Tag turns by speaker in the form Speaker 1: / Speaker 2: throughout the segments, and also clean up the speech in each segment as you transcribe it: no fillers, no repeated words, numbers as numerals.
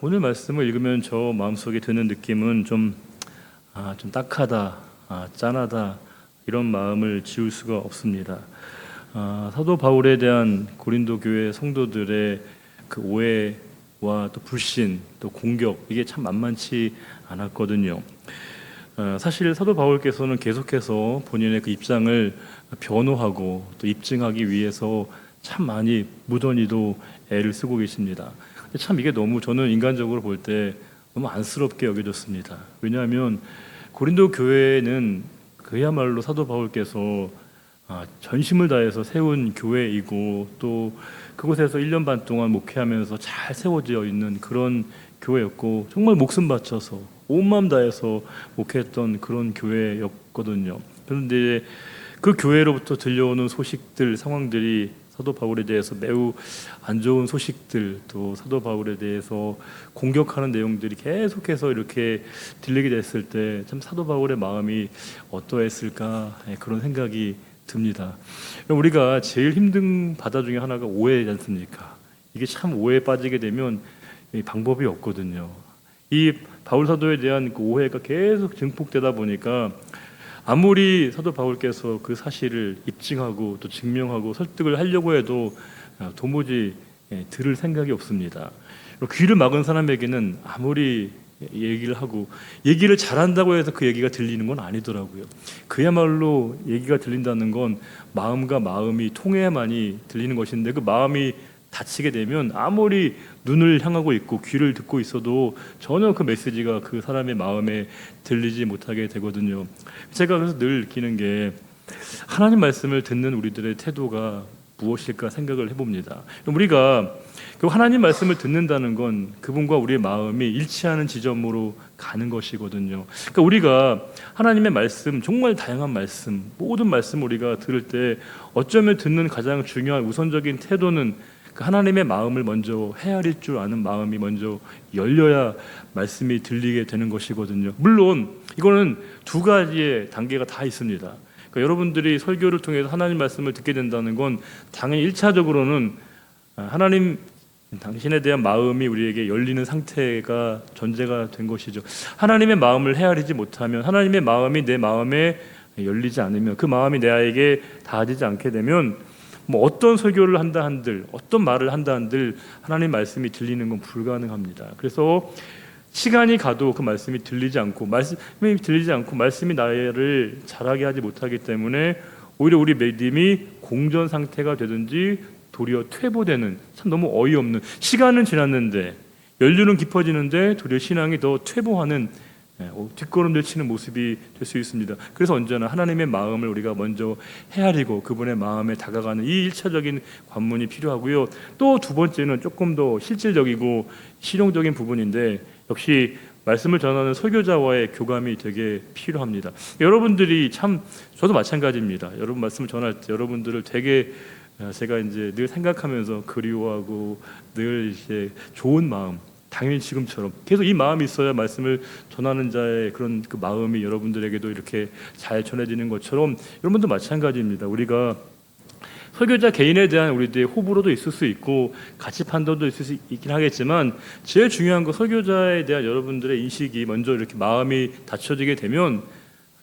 Speaker 1: 오늘 말씀을 읽으면 저 마음속에 드는 느낌은 좀 딱하다, 짠하다 이런 마음을 지울 수가 없습니다. 사도 바울에 대한 고린도 교회 성도들의 그 오해와 또 불신, 또 공격 이게 참 만만치 않았거든요. 사실 사도 바울께서는 계속해서 본인의 그 입장을 변호하고 또 입증하기 위해서 참 많이 무던히도 애를 쓰고 계십니다. 참 이게 너무 저는 인간적으로 볼 때 너무 안쓰럽게 여겨졌습니다. 왜냐하면 고린도 교회는 그야말로 사도 바울께서 전심을 다해서 세운 교회이고 또 그곳에서 1년 반 동안 목회하면서 잘 세워져 있는 그런 교회였고 정말 목숨 바쳐서 온 마음 다해서 목회했던 그런 교회였거든요. 그런데 그 교회로부터 들려오는 소식들, 상황들이 사도 바울에 대해서 매우 안 좋은 소식들, 또 사도 바울에 대해서 공격하는 내용들이 계속해서 이렇게 들리게 됐을 때 참 사도 바울의 마음이 어떠했을까 그런 생각이 듭니다. 우리가 제일 힘든 바다 중에 하나가 오해지 않습니까? 이게 참 오해에 빠지게 되면 방법이 없거든요. 이 바울 사도에 대한 그 오해가 계속 증폭되다 보니까 아무리 사도 바울께서 그 사실을 입증하고 또 증명하고 설득을 하려고 해도 도무지 들을 생각이 없습니다. 귀를 막은 사람에게는 아무리 얘기를 하고 얘기를 잘한다고 해서 그 얘기가 들리는 건 아니더라고요. 그야말로 얘기가 들린다는 건 마음과 마음이 통해야만이 들리는 것인데 그 마음이 닫히게 되면 아무리 눈을 향하고 있고 귀를 듣고 있어도 전혀 그 메시지가 그 사람의 마음에 들리지 못하게 되거든요. 제가 그래서 늘 느끼는 게 하나님 말씀을 듣는 우리들의 태도가 무엇일까 생각을 해봅니다. 우리가 그 하나님 말씀을 듣는다는 건 그분과 우리의 마음이 일치하는 지점으로 가는 것이거든요. 그러니까 우리가 하나님의 말씀, 정말 다양한 말씀, 모든 말씀 우리가 들을 때 어쩌면 듣는 가장 중요한 우선적인 태도는 그 하나님의 마음을 먼저 헤아릴 줄 아는 마음이 먼저 열려야 말씀이 들리게 되는 것이거든요. 물론 이거는 두 가지의 단계가 다 있습니다. 그러니까 여러분들이 설교를 통해서 하나님 말씀을 듣게 된다는 건 당연히 1차적으로는 하나님 당신에 대한 마음이 우리에게 열리는 상태가 전제가 된 것이죠. 하나님의 마음을 헤아리지 못하면, 하나님의 마음이 내 마음에 열리지 않으면, 그 마음이 내 아이에게 닿아지지 않게 되면 뭐 어떤 설교를 한다 한들, 어떤 말을 한다 한들 하나님 말씀이 들리는 건 불가능합니다. 그래서 시간이 가도 그 말씀이 들리지 않고 말씀이 나를 자라게 하지 못하기 때문에 오히려 우리 믿음이 공전 상태가 되든지 도리어 퇴보되는, 참 너무 어이없는, 시간은 지났는데 연륜은 깊어지는데 도리어 신앙이 더 퇴보하는 뒷걸음질 치는 모습이 될 수 있습니다. 그래서 언제나 하나님의 마음을 우리가 먼저 헤아리고 그분의 마음에 다가가는 이 1차적인 관문이 필요하고요. 또 두 번째는 조금 더 실질적이고 실용적인 부분인데 역시 말씀을 전하는 설교자와의 교감이 되게 필요합니다. 여러분들이 참, 저도 마찬가지입니다. 여러분 말씀을 전할 때 여러분들을 되게 제가 이제 늘 생각하면서 그리워하고 늘 이제 좋은 마음, 당연히 지금처럼 계속 이 마음이 있어야 말씀을 전하는 자의 그런 그 마음이 여러분들에게도 이렇게 잘 전해지는 것처럼 여러분도 마찬가지입니다. 우리가 설교자 개인에 대한 우리들의 호불호도 있을 수 있고 가치 판단도 있을 수 있긴 하겠지만 제일 중요한 건 설교자에 대한 여러분들의 인식이 먼저 이렇게 마음이 닫혀지게 되면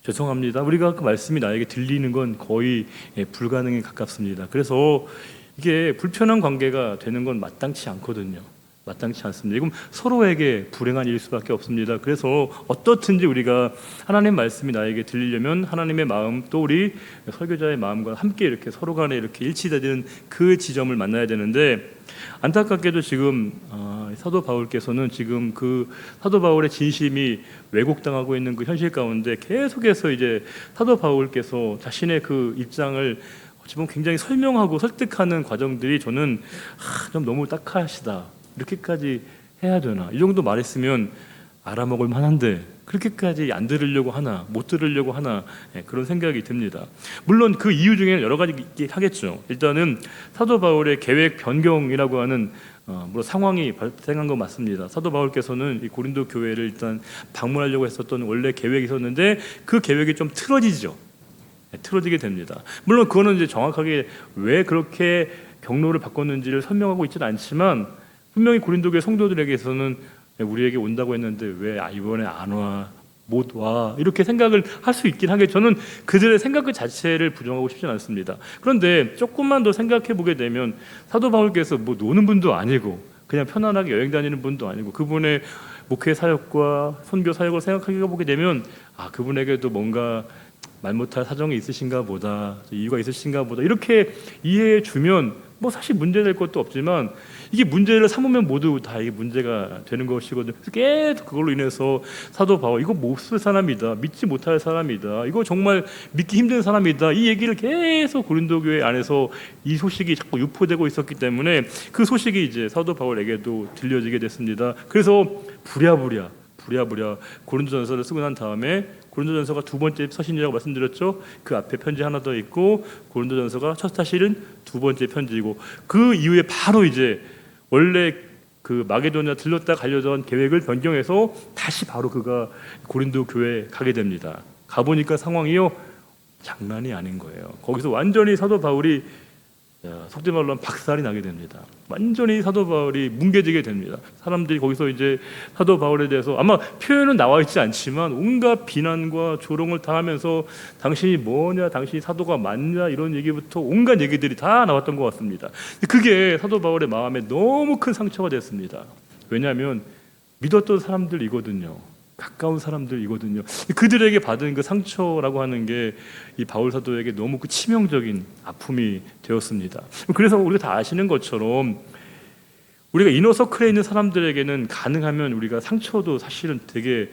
Speaker 1: 죄송합니다. 우리가 그 말씀이 나에게 들리는 건 거의 불가능에 가깝습니다. 그래서 이게 불편한 관계가 되는 건 마땅치 않거든요. 마땅치 않습니다. 이건 서로에게 불행한 일일 수밖에 없습니다. 그래서 어떻든지 우리가 하나님 말씀이 나에게 들리려면 하나님의 마음 또 우리 설교자의 마음과 함께 이렇게 서로 간에 이렇게 일치되는 그 지점을 만나야 되는데 안타깝게도 지금 사도 바울께서는 지금 그 사도 바울의 진심이 왜곡당하고 있는 그 현실 가운데 계속해서 이제 사도 바울께서 자신의 그 입장을 지금 굉장히 설명하고 설득하는 과정들이 저는 좀 너무 딱하시다. 이렇게까지 해야 되나? 이 정도 말했으면 알아먹을 만한데 그렇게까지 안 들으려고 하나, 못 들으려고 하나 그런 생각이 듭니다. 물론 그 이유 중에는 여러 가지 있긴 하겠죠. 일단은 사도 바울의 계획 변경이라고 하는 물론 상황이 발생한 건 맞습니다. 사도 바울께서는 이 고린도 교회를 일단 방문하려고 했었던 원래 계획이 있었는데 그 계획이 좀 틀어지게 됩니다. 물론 그거는 이제 정확하게 왜 그렇게 경로를 바꿨는지를 설명하고 있지는 않지만 분명히 고린도 교회 성도들에게서는 우리에게 온다고 했는데 왜 이번에 안 와? 못 와? 이렇게 생각을 할 수 있긴 하겠죠. 저는 그들의 생각 그 자체를 부정하고 싶지는 않습니다. 그런데 조금만 더 생각해 보게 되면 사도 바울께서 뭐 노는 분도 아니고 그냥 편안하게 여행 다니는 분도 아니고 그분의 목회 사역과 선교 사역을 생각해 보게 되면 그분에게도 뭔가 말 못할 사정이 있으신가 보다, 이유가 있으신가 보다 이렇게 이해해 주면 뭐 사실 문제될 것도 없지만 이게 문제를 삼으면 모두 다 이게 문제가 되는 것이거든요. 그래서 계속 그걸로 인해서 사도 바울 이거 못 쓸 사람이다, 믿지 못할 사람이다, 이거 정말 믿기 힘든 사람이다, 이 얘기를 계속 고린도 교회 안에서 이 소식이 자꾸 유포되고 있었기 때문에 그 소식이 이제 사도 바울에게도 들려지게 됐습니다. 그래서 부랴부랴 고린도전서를 쓰고 난 다음에 고린도전서가 두 번째 서신이라고 말씀드렸죠. 그 앞에 편지 하나 더 있고 고린도전서가 첫 사실은 두 번째 편지이고 그 이후에 바로 이제 원래 그 마게도냐 들렀다 가려던 계획을 변경해서 다시 바로 그가 고린도 교회에 가게 됩니다. 가보니까 상황이요 장난이 아닌 거예요. 거기서 완전히 사도 바울이 속된 말로 하면 박살이 나게 됩니다. 완전히 사도 바울이 뭉개지게 됩니다. 사람들이 거기서 이제 사도 바울에 대해서 아마 표현은 나와 있지 않지만 온갖 비난과 조롱을 다 하면서 당신이 뭐냐, 당신이 사도가 맞냐 이런 얘기부터 온갖 얘기들이 다 나왔던 것 같습니다. 그게 사도 바울의 마음에 너무 큰 상처가 됐습니다. 왜냐하면 믿었던 사람들이거든요. 가까운 사람들이거든요. 그들에게 받은 그 상처라고 하는 게 이 바울 사도에게 너무 그 치명적인 아픔이 되었습니다. 그래서 우리가 다 아시는 것처럼 우리가 이너서클에 있는 사람들에게는 가능하면 우리가 상처도 사실은 되게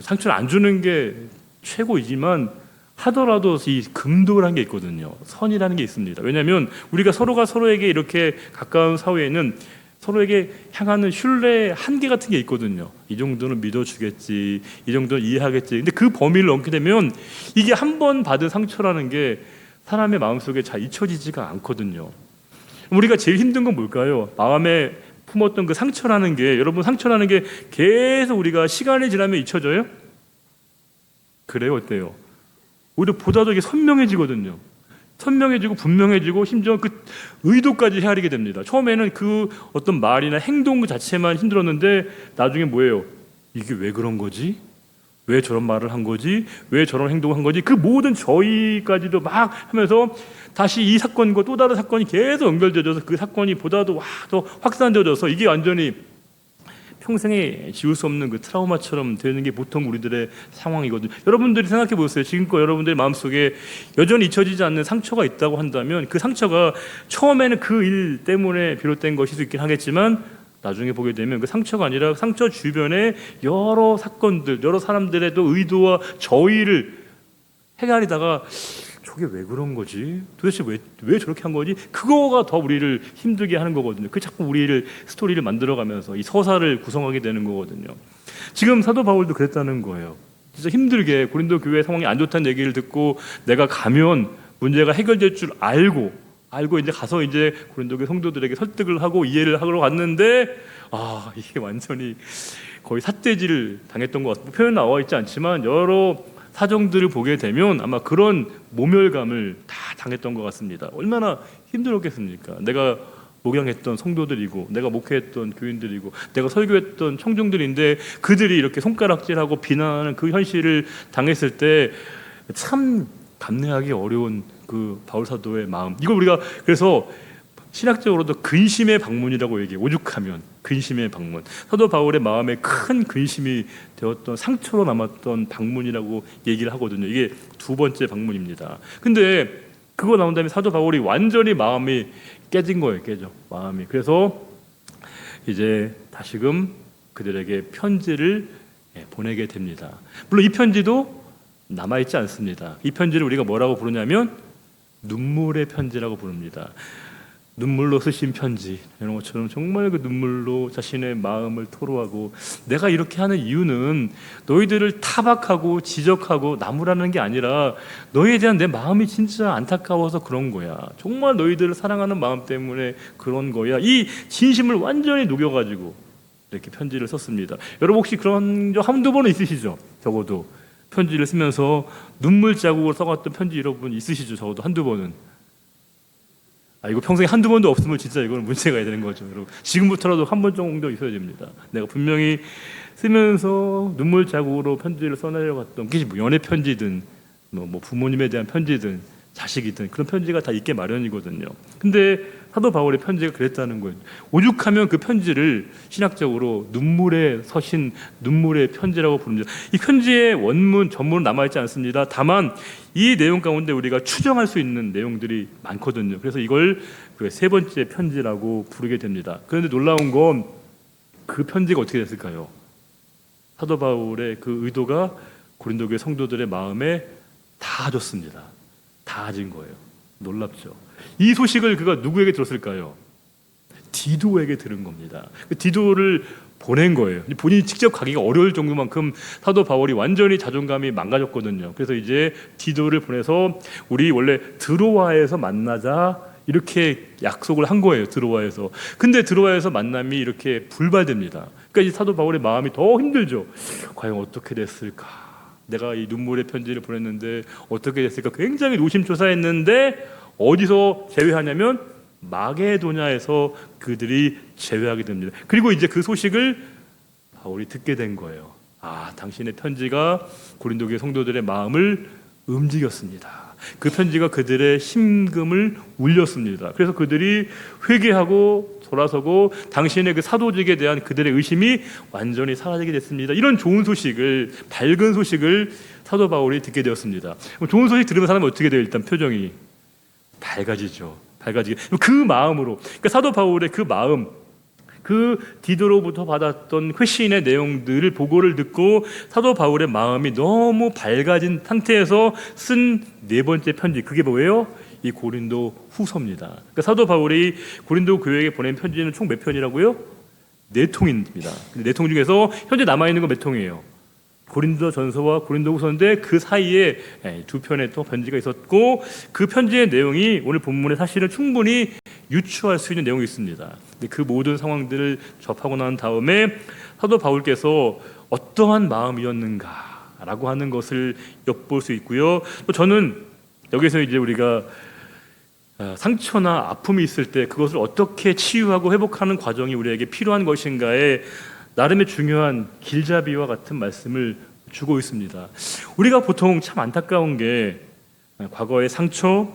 Speaker 1: 상처를 안 주는 게 최고이지만 하더라도 이 금도라는 게 있거든요. 선이라는 게 있습니다. 왜냐하면 우리가 서로가 서로에게 이렇게 가까운 사회에는 서로에게 향하는 신뢰의 한계 같은 게 있거든요. 이 정도는 믿어주겠지, 이 정도는 이해하겠지. 근데 그 범위를 넘게 되면 이게 한 번 받은 상처라는 게 사람의 마음속에 잘 잊혀지지가 않거든요. 우리가 제일 힘든 건 뭘까요? 마음에 품었던 그 상처라는 게, 여러분 상처라는 게 계속 우리가 시간이 지나면 잊혀져요? 그래요? 어때요? 오히려 보다도 이게 선명해지거든요. 선명해지고 분명해지고 심지어 그 의도까지 헤아리게 됩니다. 처음에는 그 어떤 말이나 행동 자체만 힘들었는데 나중에 뭐예요? 이게 왜 그런 거지? 왜 저런 말을 한 거지? 왜 저런 행동을 한 거지? 그 모든 저희까지도 막 하면서 다시 이 사건과 또 다른 사건이 계속 연결되어져서 그 사건이 보다도 더 확산되어져서 이게 완전히 평생에 지울 수 없는 그 트라우마처럼 되는 게 보통 우리들의 상황이거든요. 여러분들이 생각해 보세요. 지금껏 여러분들의 마음속에 여전히 잊혀지지 않는 상처가 있다고 한다면 그 상처가 처음에는 그 일 때문에 비롯된 것일 수 있긴 하겠지만 나중에 보게 되면 그 상처가 아니라 상처 주변에 여러 사건들, 여러 사람들의 또 의도와 저의를 헤아리다가 저게 왜 그런 거지? 도대체 왜 저렇게 한 거지? 그거가 더 우리를 힘들게 하는 거거든요. 그 자꾸 우리를 스토리를 만들어가면서 이 서사를 구성하게 되는 거거든요. 지금 사도 바울도 그랬다는 거예요. 진짜 힘들게 고린도 교회 상황이 안 좋다는 얘기를 듣고 내가 가면 문제가 해결될 줄 알고 이제 가서 이제 고린도 교회 성도들에게 설득을 하고 이해를 하러 갔는데 이게 완전히 거의 삿대질을 당했던 것 같습니다. 표현 나와 있지 않지만 여러 사정들을 보게 되면 아마 그런 모멸감을 다 당했던 것 같습니다. 얼마나 힘들었겠습니까? 내가 목양했던 성도들이고 내가 목회했던 교인들이고 내가 설교했던 청중들인데 그들이 이렇게 손가락질하고 비난하는 그 현실을 당했을 때 참 감내하기 어려운 그 바울 사도의 마음, 이걸 우리가 그래서 신학적으로도 근심의 방문이라고 얘기해요. 오죽하면 근심의 방문, 사도 바울의 마음에 큰 근심이 되었던 상처로 남았던 방문이라고 얘기를 하거든요. 이게 두 번째 방문입니다. 근데 그거 나온 다음에 사도 바울이 완전히 마음이 깨진 거예요. 깨져 마음이. 그래서 이제 다시금 그들에게 편지를 보내게 됩니다. 물론 이 편지도 남아있지 않습니다. 이 편지를 우리가 뭐라고 부르냐면 눈물의 편지라고 부릅니다. 눈물로 쓰신 편지, 이런 것처럼 정말 그 눈물로 자신의 마음을 토로하고, 내가 이렇게 하는 이유는 너희들을 타박하고 지적하고 나무라는 게 아니라 너희에 대한 내 마음이 진짜 안타까워서 그런 거야. 정말 너희들을 사랑하는 마음 때문에 그런 거야. 이 진심을 완전히 녹여가지고 이렇게 편지를 썼습니다. 여러분 혹시 그런 적 한두 번은 있으시죠? 적어도 편지를 쓰면서 눈물 자국으로 써갔던 편지 여러분 있으시죠? 적어도 한두 번은. 이거 평생에 한두 번도 없으면 진짜 이거는 문제가 되는 거죠. 여러분. 지금부터라도 한 번 정도 있어야 됩니다. 내가 분명히 쓰면서 눈물 자국으로 편지를 써내려갔던 게 뭐 연애 편지든 뭐 부모님에 대한 편지든 자식이든 그런 편지가 다 있게 마련이거든요. 근데 사도 바울의 편지가 그랬다는 거예요. 오죽하면 그 편지를 신학적으로 눈물의 서신, 눈물의 편지라고 부릅니다. 이 편지의 원문, 전문은 남아있지 않습니다. 다만 이 내용 가운데 우리가 추정할 수 있는 내용들이 많거든요. 그래서 이걸 그 세 번째 편지라고 부르게 됩니다. 그런데 놀라운 건 그 편지가 어떻게 됐을까요? 사도 바울의 그 의도가 고린도 교회 성도들의 마음에 닿아졌습니다. 닿아진 거예요. 놀랍죠. 이 소식을 그가 누구에게 들었을까요? 디도에게 들은 겁니다. 디도를 보낸 거예요. 본인이 직접 가기가 어려울 정도만큼 사도 바울이 완전히 자존감이 망가졌거든요. 그래서 이제 디도를 보내서 우리 원래 드로아에서 만나자 이렇게 약속을 한 거예요. 드로아에서. 근데 드로아에서 만남이 이렇게 불발됩니다. 그러니까 이 사도 바울의 마음이 더 힘들죠. 과연 어떻게 됐을까? 내가 이 눈물의 편지를 보냈는데 어떻게 됐을까? 굉장히 노심초사했는데 어디서 제외하냐면 마게도냐에서 그들이 제외하게 됩니다. 그리고 이제 그 소식을 바울이 듣게 된 거예요. 당신의 편지가 고린도 교회 성도들의 마음을 움직였습니다. 그 편지가 그들의 심금을 울렸습니다. 그래서 그들이 회개하고 돌아서고 당신의 그 사도직에 대한 그들의 의심이 완전히 사라지게 됐습니다. 이런 좋은 소식을, 밝은 소식을 사도 바울이 듣게 되었습니다. 좋은 소식 들으면 사람은 어떻게 돼요? 일단 표정이 밝아지죠. 밝아지게. 그 마음으로, 그러니까 사도 바울의 그 마음, 그 디도로부터 받았던 회신의 내용들을 보고를 듣고 사도 바울의 마음이 너무 밝아진 상태에서 쓴 네 번째 편지, 그게 뭐예요? 이 고린도 후서입니다. 그러니까 사도 바울이 고린도 교회에 보낸 편지는 총 몇 편이라고요? 4통입니다. 근데 4통 중에서 현재 남아있는 건 몇 통이에요? 고린도 전서와 고린도 후서인데 그 사이에 2편의 또 편지가 있었고 그 편지의 내용이 오늘 본문에 사실은 충분히 유추할 수 있는 내용이 있습니다. 근데 그 모든 상황들을 접하고 난 다음에 사도 바울께서 어떠한 마음이었는가라고 하는 것을 엿볼 수 있고요. 또 저는 여기서 이제 우리가 상처나 아픔이 있을 때 그것을 어떻게 치유하고 회복하는 과정이 우리에게 필요한 것인가에 나름의 중요한 길잡이와 같은 말씀을 주고 있습니다. 우리가 보통 참 안타까운 게 과거의 상처,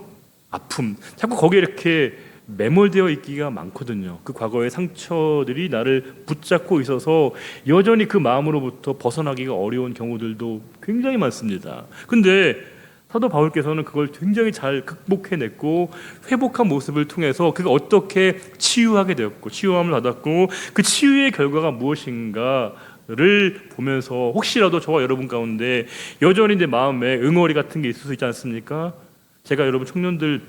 Speaker 1: 아픔, 자꾸 거기에 이렇게 매몰되어 있기가 많거든요. 그 과거의 상처들이 나를 붙잡고 있어서 여전히 그 마음으로부터 벗어나기가 어려운 경우들도 굉장히 많습니다. 근데 사도 바울께서는 그걸 굉장히 잘 극복해냈고 회복한 모습을 통해서 그가 어떻게 치유하게 되었고 치유함을 받았고 그 치유의 결과가 무엇인가를 보면서 혹시라도 저와 여러분 가운데 여전히 내 마음에 응어리 같은 게 있을 수 있지 않습니까? 제가 여러분 청년들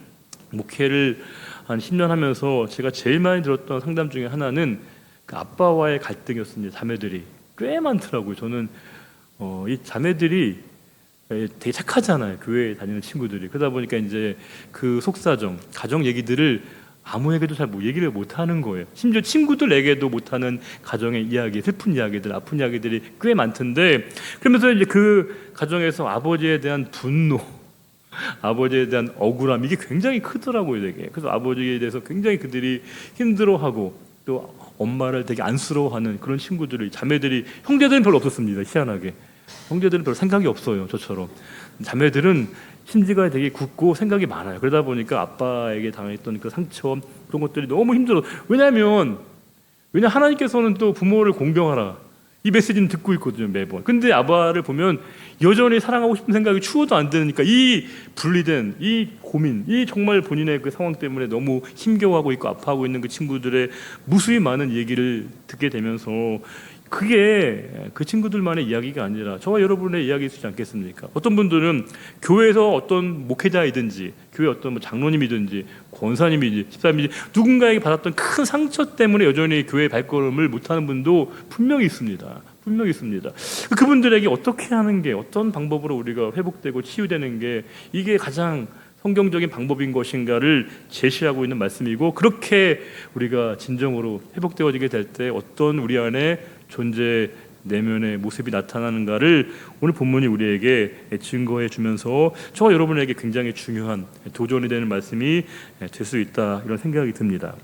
Speaker 1: 목회를 한 10년 하면서 제가 제일 많이 들었던 상담 중에 하나는 그 아빠와의 갈등이었습니다. 자매들이 꽤 많더라고요. 저는 이 자매들이 되게 착하잖아요. 교회에 다니는 친구들이. 그러다 보니까 이제 그 속사정, 가정 얘기들을 아무에게도 잘 얘기를 못 하는 거예요. 심지어 친구들에게도 못 하는 가정의 이야기, 슬픈 이야기들, 아픈 이야기들이 꽤 많던데 그러면서 이제 그 가정에서 아버지에 대한 분노, 아버지에 대한 억울함 이게 굉장히 크더라고요, 되게. 그래서 아버지에 대해서 굉장히 그들이 힘들어하고 또 엄마를 되게 안쓰러워하는 그런 친구들이 자매들이 형제들은 별로 없었습니다. 희한하게. 형제들은 별로 생각이 없어요. 저처럼. 자매들은 심지가 되게 굳고 생각이 많아요. 그러다 보니까 아빠에게 당했던 그 상처 그런 것들이 너무 힘들어. 왜냐하면 하나님께서는 또 부모를 공경하라 이 메시지는 듣고 있거든요, 매번. 근데 아빠를 보면 여전히 사랑하고 싶은 생각이 추워도 안 되니까 이 분리된 이 고민, 이 정말 본인의 그 상황 때문에 너무 힘겨워하고 있고 아파하고 있는 그 친구들의 무수히 많은 얘기를 듣게 되면서 그게 그 친구들만의 이야기가 아니라 저와 여러분의 이야기일 수 있지 않겠습니까? 어떤 분들은 교회에서 어떤 목회자이든지 교회 어떤 뭐 장로님이든지 권사님이든지 집사님이든지 누군가에게 받았던 큰 상처 때문에 여전히 교회 발걸음을 못하는 분도 분명히 있습니다. 분명히 있습니다. 그분들에게 어떻게 하는 게 어떤 방법으로 우리가 회복되고 치유되는 게 이게 가장 성경적인 방법인 것인가를 제시하고 있는 말씀이고 그렇게 우리가 진정으로 회복되어지게 될 때 어떤 우리 안에 존재 내면의 모습이 나타나는가를 오늘 본문이 우리에게 증거해 주면서 저와 여러분에게 굉장히 중요한 도전이 되는 말씀이 될 수 있다, 이런 생각이 듭니다.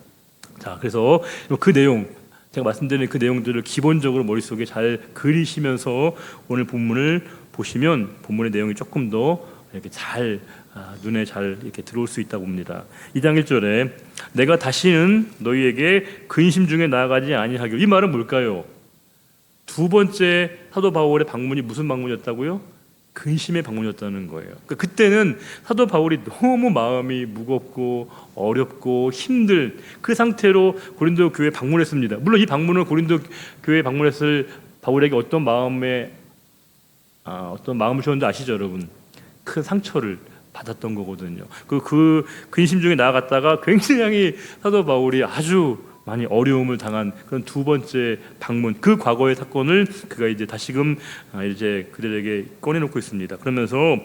Speaker 1: 자, 그래서 그 내용, 제가 말씀드린 그 내용들을 기본적으로 머릿속에 잘 그리시면서 오늘 본문을 보시면 본문의 내용이 조금 더 이렇게 잘 눈에 잘 이렇게 들어올 수 있다고 봅니다. 2장 1절에 내가 다시는 너희에게 근심 중에 나아가지 아니하기로, 이 말은 뭘까요? 두 번째 사도 바울의 방문이 무슨 방문이었다고요? 근심의 방문이었다는 거예요. 그러니까 그때는 사도 바울이 너무 마음이 무겁고 어렵고 힘들 그 상태로 고린도 교회에 방문했습니다. 물론 이 방문을 고린도 교회에 방문했을 바울에게 어떤 마음을 주었는지 아시죠, 여러분? 큰 상처를 받았던 거거든요. 그 근심 중에 나아갔다가 굉장히 사도 바울이 아주 많이 어려움을 당한 그런 두 번째 방문, 그 과거의 사건을 그가 이제 다시금 이제 그들에게 꺼내놓고 있습니다. 그러면서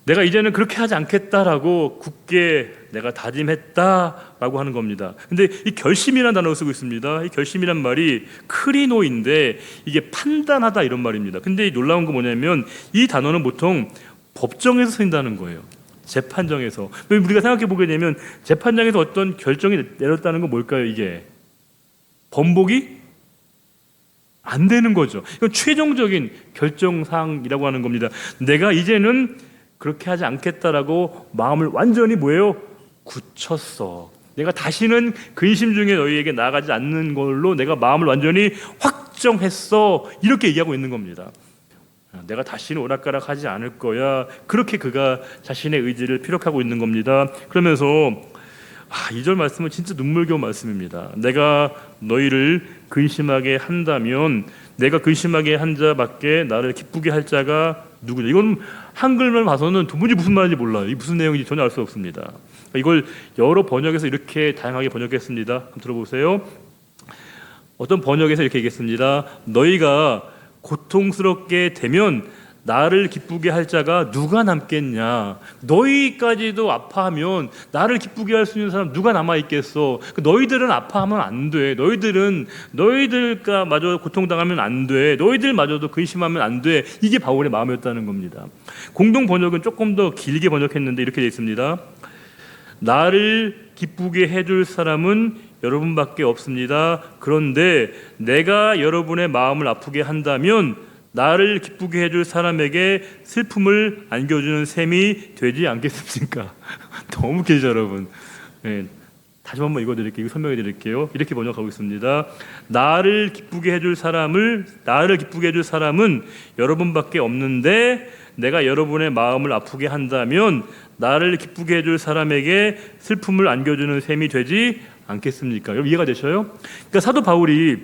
Speaker 1: 내가 이제는 그렇게 하지 않겠다라고 굳게 내가 다짐했다라고 하는 겁니다. 근데 이 결심이라는 단어를 쓰고 있습니다. 이 결심이란 말이 크리노인데 이게 판단하다 이런 말입니다. 근데 이 놀라운 거 뭐냐면 이 단어는 보통 법정에서 쓰인다는 거예요. 재판정에서. 우리가 생각해 보게 되면 재판장에서 어떤 결정이 내렸다는 건 뭘까요? 이게 번복이 안 되는 거죠. 이건 최종적인 결정사항이라고 하는 겁니다. 내가 이제는 그렇게 하지 않겠다라고 마음을 완전히 뭐예요? 굳혔어. 내가 다시는 근심 중에 너희에게 나아가지 않는 걸로 내가 마음을 완전히 확정했어. 이렇게 얘기하고 있는 겁니다. 내가 다시는 오락가락하지 않을 거야. 그렇게 그가 자신의 의지를 피력하고 있는 겁니다. 그러면서 2절 말씀은 진짜 눈물겨운 말씀입니다. 내가 너희를 근심하게 한다면 내가 근심하게 한 자밖에 나를 기쁘게 할 자가 누구냐. 이건 한글만 봐서는 도무지 무슨 말인지 몰라요. 이 무슨 내용인지 전혀 알 수 없습니다. 이걸 여러 번역에서 이렇게 다양하게 번역했습니다. 한번 들어보세요. 어떤 번역에서 이렇게 얘기했습니다. 너희가 고통스럽게 되면 나를 기쁘게 할 자가 누가 남겠냐. 너희까지도 아파하면 나를 기쁘게 할 수 있는 사람 누가 남아있겠어. 너희들은 아파하면 안 돼. 너희들과 마저 고통당하면 안 돼. 너희들마저도 근심하면 안 돼. 이게 바울의 마음이었다는 겁니다. 공동 번역은 조금 더 길게 번역했는데 이렇게 되어 있습니다. 나를 기쁘게 해줄 사람은 여러분밖에 없습니다. 그런데 내가 여러분의 마음을 아프게 한다면 나를 기쁘게 해줄 사람에게 슬픔을 안겨주는 셈이 되지 않겠습니까? 너무 길죠, 여러분. 네, 다시 한번 읽어드릴게요. 설명해 드릴게요. 이렇게 번역하고 있습니다. 나를 기쁘게 해줄 사람은 여러분밖에 없는데 내가 여러분의 마음을 아프게 한다면 나를 기쁘게 해줄 사람에게 슬픔을 안겨주는 셈이 되지 않겠습니까? 여러분 이해가 되셔요? 그러니까 사도 바울이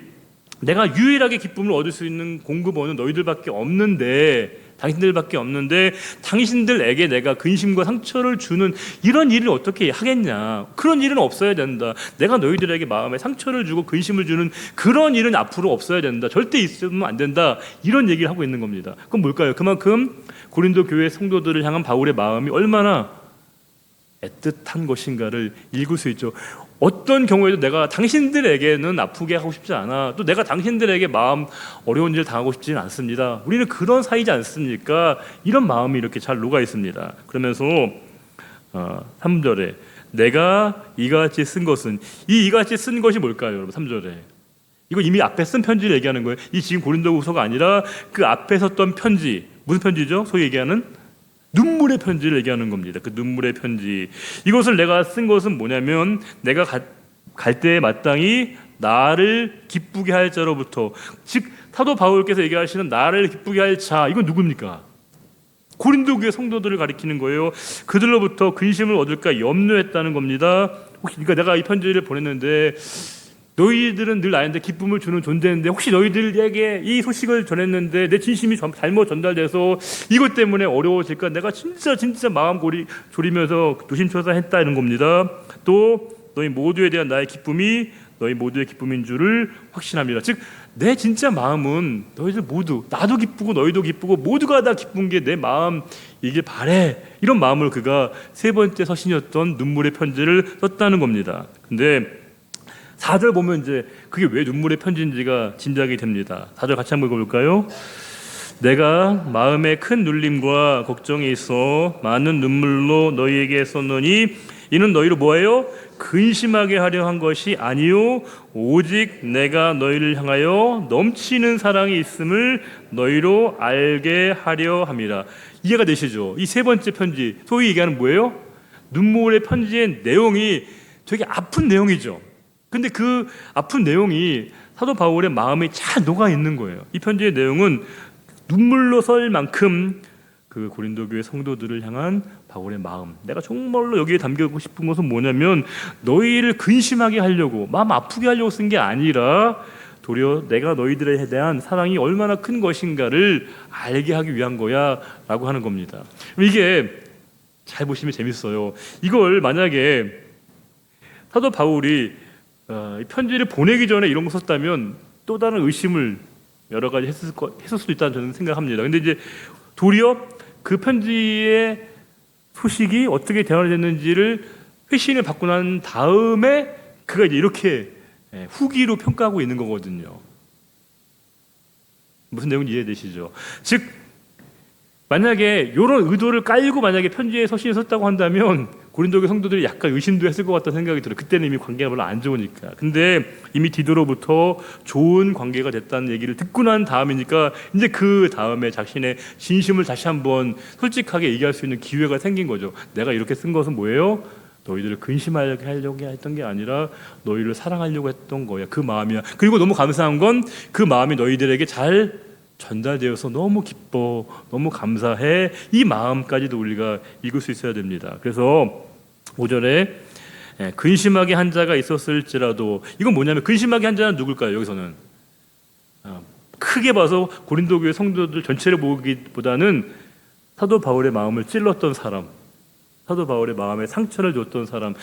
Speaker 1: 내가 유일하게 기쁨을 얻을 수 있는 공급원은 너희들밖에 없는데, 당신들밖에 없는데 당신들에게 내가 근심과 상처를 주는 이런 일을 어떻게 하겠냐. 그런 일은 없어야 된다. 내가 너희들에게 마음에 상처를 주고 근심을 주는 그런 일은 앞으로 없어야 된다. 절대 있으면 안 된다. 이런 얘기를 하고 있는 겁니다. 그럼 뭘까요? 그만큼 고린도 교회 성도들을 향한 바울의 마음이 얼마나 애틋한 것인가를 읽을 수 있죠. 어떤 경우에도 내가 당신들에게는 아프게 하고 싶지 않아. 또 내가 당신들에게 마음 어려운 일을 당하고 싶지는 않습니다. 우리는 그런 사이지 않습니까? 이런 마음이 이렇게 잘 녹아 있습니다. 그러면서 3절에 내가 이같이 쓴 것은, 이같이 쓴 것이 뭘까요, 여러분? 3절에 이거 이미 앞에 쓴 편지를 얘기하는 거예요. 이 지금 고린도후서가 아니라 그 앞에 썼던 편지. 무슨 편지죠? 소위 얘기하는 눈물의 편지를 얘기하는 겁니다. 그 눈물의 편지. 이것을 내가 쓴 것은 뭐냐면 내가 갈 때에 마땅히 나를 기쁘게 할 자로부터, 즉 사도 바울께서 얘기하시는 나를 기쁘게 할 자, 이건 누굽니까? 고린도 교회 성도들을 가리키는 거예요. 그들로부터 근심을 얻을까 염려했다는 겁니다. 혹시 그러니까 내가 이 편지를 보냈는데 너희들은 늘 나한테 기쁨을 주는 존재인데 혹시 너희들에게 이 소식을 전했는데 내 진심이 잘못 전달돼서 이것 때문에 어려워질까? 내가 진짜 마음 졸이면서 노심초사했다 이런 겁니다. 또 너희 모두에 대한 나의 기쁨이 너희 모두의 기쁨인 줄을 확신합니다. 즉 내 진짜 마음은 너희들 모두, 나도 기쁘고 너희도 기쁘고 모두가 다 기쁜 게 내 마음이길 바래. 이런 마음을 그가 세 번째 서신이었던 눈물의 편지를 썼다는 겁니다. 근데 4절 보면 이제 그게 왜 눈물의 편지인지가 짐작이 됩니다. 4절 같이 한번 읽어볼까요? 내가 마음에 큰 눌림과 걱정이 있어 많은 눈물로 너희에게 썼노니 이는 너희로 뭐예요? 근심하게 하려 한 것이 아니요 오직 내가 너희를 향하여 넘치는 사랑이 있음을 너희로 알게 하려 함이라. 이해가 되시죠? 이 세 번째 편지, 소위 얘기하는 뭐예요? 눈물의 편지의 내용이 되게 아픈 내용이죠. 근데 그 아픈 내용이 사도 바울의 마음에 잘 녹아 있는 거예요. 이 편지의 내용은 눈물로 썰 만큼 그 고린도 교회 성도들을 향한 바울의 마음, 내가 정말로 여기에 담기고 싶은 것은 뭐냐면 너희를 근심하게 하려고, 마음 아프게 하려고 쓴 게 아니라 도리어 내가 너희들에 대한 사랑이 얼마나 큰 것인가를 알게 하기 위한 거야 라고 하는 겁니다. 이게 잘 보시면 재밌어요. 이걸 만약에 사도 바울이 이 편지를 보내기 전에 이런 거 썼다면 또 다른 의심을 여러 가지 했을 수도 있다는 저는 생각합니다. 근데 이제 도리어 그 편지의 소식이 어떻게 대화됐는지를 회신을 받고 난 다음에 그가 이제 이렇게 후기로 평가하고 있는 거거든요. 무슨 내용인지 이해되시죠? 즉 만약에 이런 의도를 깔고 만약에 편지에 서신을 썼다고 한다면 고린도 교회 성도들이 약간 의심도 했을 것 같다는 생각이 들어요. 그때는 이미 관계가 별로 안 좋으니까. 근데 이미 디도로부터 좋은 관계가 됐다는 얘기를 듣고 난 다음이니까 이제 그 다음에 자신의 진심을 다시 한번 솔직하게 얘기할 수 있는 기회가 생긴 거죠. 내가 이렇게 쓴 것은 뭐예요? 너희들을 근심하게 하려고 했던 게 아니라 너희를 사랑하려고 했던 거야. 그 마음이야. 그리고 너무 감사한 건 그 마음이 너희들에게 잘 전달되어서 너무 기뻐, 너무 감사해. 이 마음까지도 우리가 읽을 수 있어야 됩니다. 그래서 5절에 근심하게 한 자가 있었을지라도, 이건 뭐냐면 근심하게 한 자는 누굴까요? 여기서는 크게 봐서 고린도 교회 성도들 전체를 보기보다는 사도 바울의 마음을 찔렀던 사람, 사도 바울의 마음에 상처를 줬던 사람.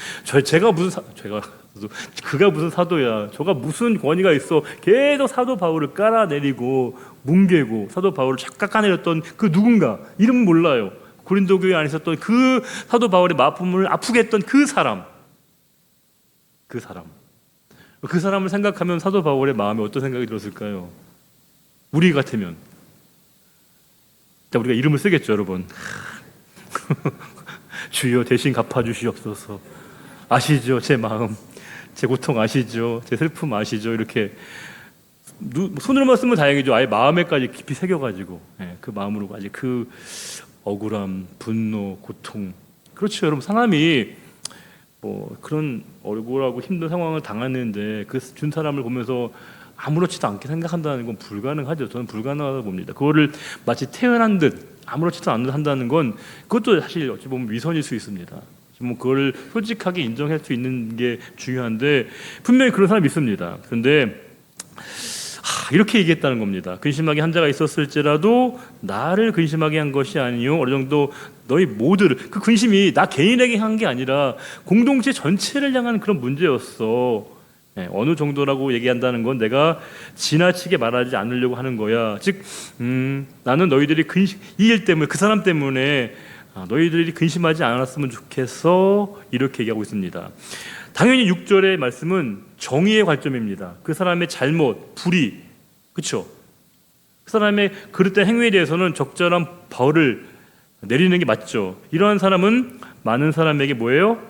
Speaker 1: 그가 무슨 사도야, 저가 무슨 권위가 있어, 계속 사도 바울을 깔아내리고 뭉개고 사도 바울을 깎아내렸던 그 누군가, 이름 몰라요. 고린도 교회 안에 있었던 그 사도 바울의 마음을 아프게 했던 그 사람을 생각하면 사도 바울의 마음에 어떤 생각이 들었을까요? 우리 같으면 우리가 이름을 쓰겠죠, 여러분. 주여 대신 갚아주시옵소서. 아시죠? 제 마음, 제 고통 아시죠? 제 슬픔 아시죠? 이렇게 손으로만 쓰면 다행이죠. 아예 마음에까지 깊이 새겨가지고 그 마음으로 아직 그 억울함, 분노, 고통. 그렇죠, 여러분. 사람이 뭐 그런 억울하고 힘든 상황을 당하는데 그 준 사람을 보면서 아무렇지도 않게 생각한다는 건 불가능하죠. 저는 불가능하다고 봅니다. 그거를 마치 태어난 듯 아무렇지도 않은 듯 한다는 건 그것도 사실 어찌 보면 위선일 수 있습니다. 뭐 그걸 솔직하게 인정할 수 있는 게 중요한데 분명히 그런 사람이 있습니다. 그런데 이렇게 얘기했다는 겁니다. 근심하게 한 자가 있었을지라도 나를 근심하게 한 것이 아니요 어느 정도 너희 모두를, 그 근심이 나 개인에게 한 게 아니라 공동체 전체를 향한 그런 문제였어. 어느 정도라고 얘기한다는 건 내가 지나치게 말하지 않으려고 하는 거야. 즉 나는 너희들이 이 일 때문에, 그 사람 때문에 너희들이 근심하지 않았으면 좋겠어, 이렇게 얘기하고 있습니다. 당연히 6절의 말씀은 정의의 관점입니다. 그 사람의 잘못, 불의, 그렇죠? 그 사람의 그릇된 행위에 대해서는 적절한 벌을 내리는 게 맞죠. 이러한 사람은 많은 사람에게 뭐예요?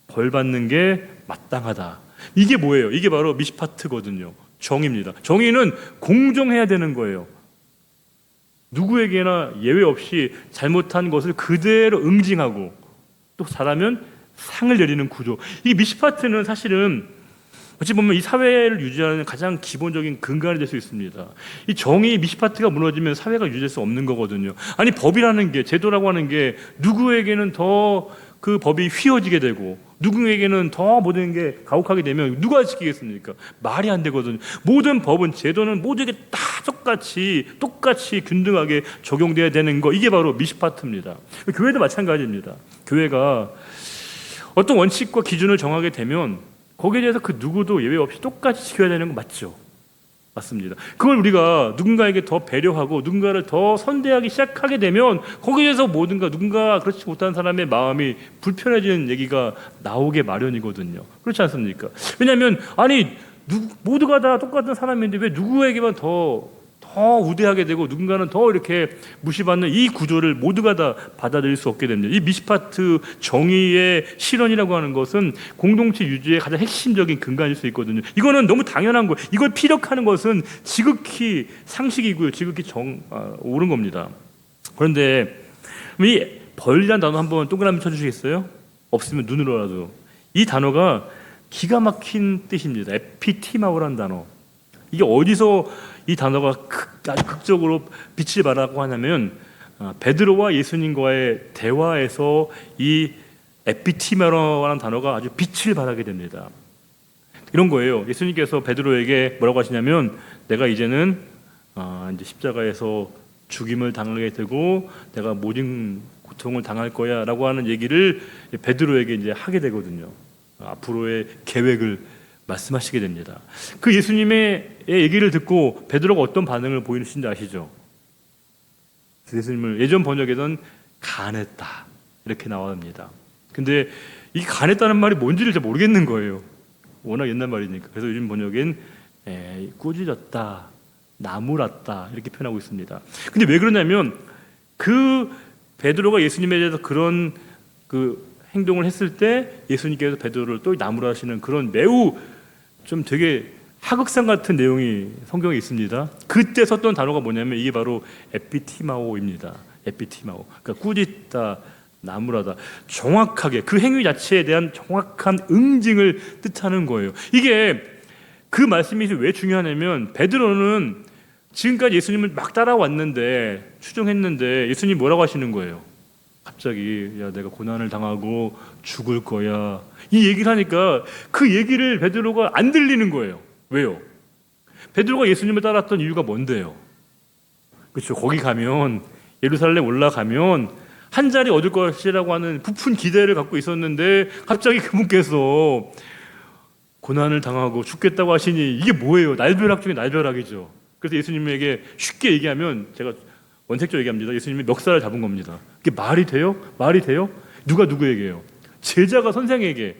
Speaker 1: 벌 받는 게 마땅하다. 이게 뭐예요? 이게 바로 미시파트거든요. 정의입니다. 정의는 공정해야 되는 거예요. 누구에게나 예외 없이 잘못한 것을 그대로 응징하고 또 잘하면 상을 내리는 구조. 이 미시파트는 사실은 어찌 보면 이 사회를 유지하는 가장 기본적인 근간이 될 수 있습니다. 이 정의, 미시파트가 무너지면 사회가 유지될 수 없는 거거든요. 아니, 법이라는 게, 제도라고 하는 게 누구에게는 더 그 법이 휘어지게 되고 누구에게는 더 모든 게 가혹하게 되면 누가 지키겠습니까? 말이 안 되거든요. 모든 법은, 제도는 모두에게 다 똑같이 균등하게 적용돼야 되는 거, 이게 바로 미시파트입니다. 교회도 마찬가지입니다. 교회가 어떤 원칙과 기준을 정하게 되면 거기에 대해서 그 누구도 예외 없이 똑같이 지켜야 되는 거 맞죠? 맞습니다. 그걸 우리가 누군가에게 더 배려하고 누군가를 더 선대하기 시작하게 되면 거기에서 뭐든가 누군가 그렇지 못한 사람의 마음이 불편해지는 얘기가 나오게 마련이거든요. 그렇지 않습니까? 왜냐하면 아니 모두가 다 똑같은 사람인데 왜 누구에게만 더 우대하게 되고 누군가는 더 이렇게 무시받는 이 구조를 모두가 다 받아들일 수 없게 됩니다. 이 미시파트 정의의 실현이라고 하는 것은 공동체 유지의 가장 핵심적인 근간일 수 있거든요. 이거는 너무 당연한 거예요. 이걸 피력하는 것은 지극히 상식이고요. 지극히 옳은 겁니다. 그런데 이 벌이라는 단어 한번 동그라미 쳐주시겠어요? 없으면 눈으로라도. 이 단어가 기가 막힌 뜻입니다. 에피티마오라는 단어. 이게 어디서 이 단어가 아주 극적으로 빛을 발하고 하냐면 베드로와 예수님과의 대화에서 이 에피티마오라는 단어가 아주 빛을 발하게 됩니다. 이런 거예요. 예수님께서 베드로에게 뭐라고 하시냐면 내가 이제는 이제 십자가에서 죽임을 당하게 되고 내가 모든 고통을 당할 거야라고 하는 얘기를 베드로에게 이제 하게 되거든요. 앞으로의 계획을 말씀하시게 됩니다. 그 예수님의 얘기를 듣고 베드로가 어떤 반응을 보이는지 아시죠? 예수님을 예전 번역에는 간했다 이렇게 나옵니다. 근데 이 간했다는 말이 뭔지를 잘 모르겠는 거예요. 워낙 옛날 말이니까. 그래서 요즘 번역엔 꾸짖었다, 나무랐다 이렇게 표현하고 있습니다. 근데 왜 그러냐면 그 베드로가 예수님에 대해서 그런 그 행동을 했을 때 예수님께서 베드로를 또 나무라시는 그런 매우 좀 되게 하극상 같은 내용이 성경에 있습니다. 그때 썼던 단어가 뭐냐면 이게 바로 에피티마오입니다. 에피티마오. 그러니까 꾸짖다, 나무라다. 정확하게 그 행위 자체에 대한 정확한 응징을 뜻하는 거예요. 이게 그 말씀이 왜 중요하냐면 베드로는 지금까지 예수님을 막 따라왔는데 추종했는데 예수님 뭐라고 하시는 거예요? 갑자기 야 내가 고난을 당하고 죽을 거야 이 얘기를 하니까 그 얘기를 베드로가 안 들리는 거예요. 왜요? 베드로가 예수님을 따랐던 이유가 뭔데요? 그렇죠. 거기 가면 예루살렘 올라가면 한 자리 얻을 것이라고 하는 부푼 기대를 갖고 있었는데 갑자기 그분께서 고난을 당하고 죽겠다고 하시니 이게 뭐예요? 날벼락 중에 날벼락이죠. 그래서 예수님에게 쉽게 얘기하면 제가 원색적으로 얘기합니다. 예수님이 멱살을 잡은 겁니다. 이게 말이 돼요? 말이 돼요? 누가 누구에게요? 제자가 선생에게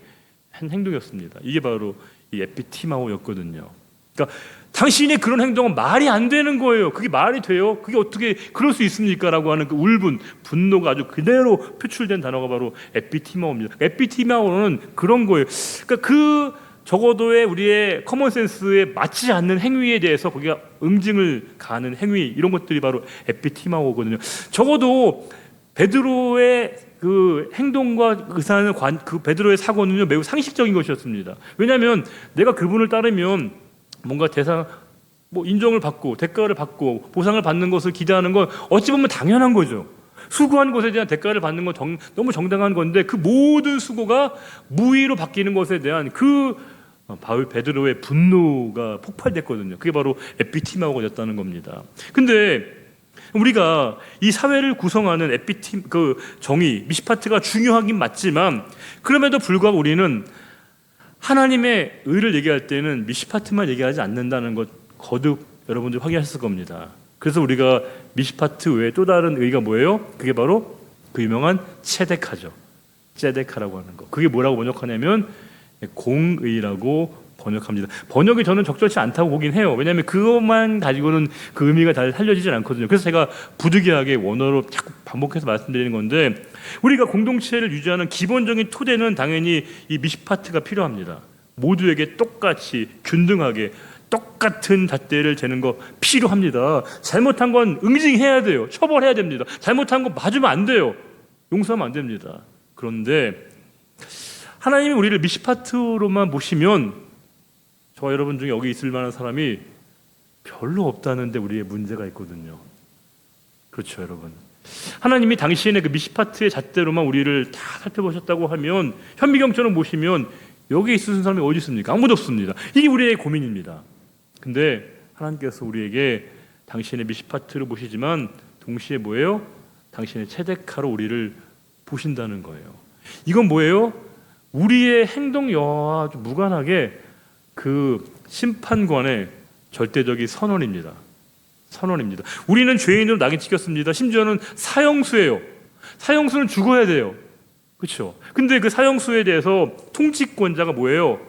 Speaker 1: 한 행동이었습니다. 이게 바로 이 에피티마오였거든요. 그러니까 당신의 그런 행동은 말이 안 되는 거예요. 그게 말이 돼요? 그게 어떻게 그럴 수 있습니까? 라고 하는 그 울분, 분노가 아주 그대로 표출된 단어가 바로 에피티마오입니다. 에피티마오는 그런 거예요. 그러니까 적어도의 우리의 커먼센스에 맞지 않는 행위에 대해서 거기가 응징을 가하는 행위 이런 것들이 바로 에피티마오거든요. 적어도 베드로의 그 행동과 의사는 그 베드로의 사고는요 매우 상식적인 것이었습니다. 왜냐하면 내가 그분을 따르면 뭔가 인정을 받고 대가를 받고 보상을 받는 것을 기대하는 건 어찌 보면 당연한 거죠. 수고한 것에 대한 대가를 받는 건 너무 정당한 건데 그 모든 수고가 무의로 바뀌는 것에 대한 베드로의 분노가 폭발됐거든요. 그게 바로 에피티마오가 였다는 겁니다. 근데 우리가 이 사회를 구성하는 정의, 미시파트가 중요하긴 맞지만 그럼에도 불구하고 우리는 하나님의 의를 얘기할 때는 미시파트만 얘기하지 않는다는 것 거듭 여러분들 확인하셨을 겁니다. 그래서 우리가 미시파트 외에 또 다른 의가 뭐예요? 그게 바로 그 유명한 체데카죠. 체데카라고 하는 거. 그게 뭐라고 번역하냐면 공의라고 번역합니다. 번역이 저는 적절치 않다고 보긴 해요. 왜냐하면 그것만 가지고는 그 의미가 잘 살려지질 않거든요. 그래서 제가 부득이하게 원어로 자꾸 반복해서 말씀드리는 건데 우리가 공동체를 유지하는 기본적인 토대는 당연히 이 미시파트가 필요합니다. 모두에게 똑같이 균등하게 똑같은 잣대를 재는 거 필요합니다. 잘못한 건 응징해야 돼요. 처벌해야 됩니다. 잘못한 거 맞으면 안 돼요. 용서하면 안 됩니다. 그런데 하나님이 우리를 미시파트로만 보시면 저와 여러분 중에 여기 있을 만한 사람이 별로 없다는데 우리의 문제가 있거든요. 그렇죠, 여러분. 하나님이 당신의 그 미시파트의 잣대로만 우리를 다 살펴보셨다고 하면 현미경처럼 보시면 여기 있으신 사람이 어디 있습니까? 아무도 없습니다. 이게 우리의 고민입니다. 근데 하나님께서 우리에게 당신의 미시파트로 보시지만 동시에 뭐예요? 당신의 체데카로 우리를 보신다는 거예요. 이건 뭐예요? 우리의 행동 여하와 무관하게 그 심판관의 절대적인 선언입니다. 선언입니다. 우리는 죄인으로 낙인 찍혔습니다. 심지어는 사형수예요. 사형수는 죽어야 돼요. 그렇죠? 근데 그 사형수에 대해서 통치권자가 뭐예요?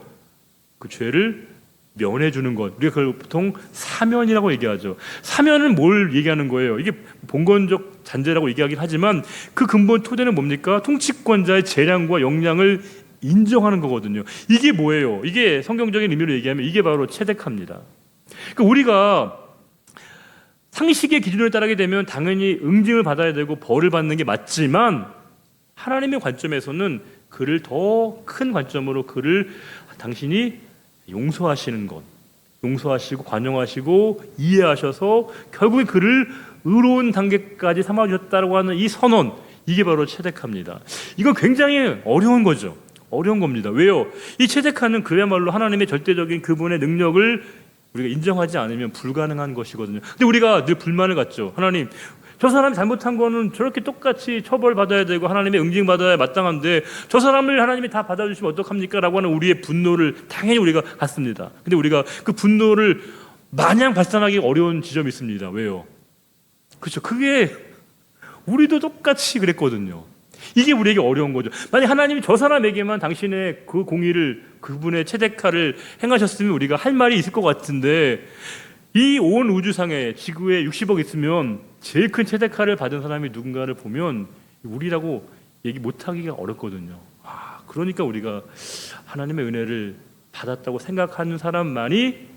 Speaker 1: 그 죄를 면해주는 것. 우리가 그걸 보통 사면이라고 얘기하죠. 사면은 뭘 얘기하는 거예요? 이게 봉건적 잔재라고 얘기하긴 하지만 그 근본 토대는 뭡니까? 통치권자의 재량과 역량을 인정하는 거거든요. 이게 뭐예요? 이게 성경적인 의미로 얘기하면 이게 바로 체데카입니다. 그러니까 우리가 상식의 기준을 따르게 되면 당연히 응징을 받아야 되고 벌을 받는 게 맞지만 하나님의 관점에서는 그를 더 큰 관점으로 그를 당신이 용서하시는 것, 용서하시고 관용하시고 이해하셔서 결국에 그를 의로운 단계까지 삼아주셨다고 하는 이 선언, 이게 바로 체데카입니다. 이건 굉장히 어려운 거죠. 어려운 겁니다. 왜요? 이 체데카는 그야말로 하나님의 절대적인 그분의 능력을 우리가 인정하지 않으면 불가능한 것이거든요. 근데 우리가 늘 불만을 갖죠. 하나님, 저 사람이 잘못한 거는 저렇게 똑같이 처벌받아야 되고 하나님의 응징받아야 마땅한데 저 사람을 하나님이 다 받아주시면 어떡합니까? 라고 하는 우리의 분노를 당연히 우리가 갖습니다. 근데 우리가 그 분노를 마냥 발산하기 어려운 지점이 있습니다. 왜요? 그렇죠. 그게 우리도 똑같이 그랬거든요. 이게 우리에게 어려운 거죠. 만약 하나님이 저 사람에게만 당신의 그 공의를, 그분의 체데카를 행하셨으면 우리가 할 말이 있을 것 같은데 이 온 우주상에 지구에 60억 있으면 제일 큰 체데카를 받은 사람이 누군가를 보면 우리라고 얘기 못하기가 어렵거든요. 그러니까 우리가 하나님의 은혜를 받았다고 생각하는 사람만이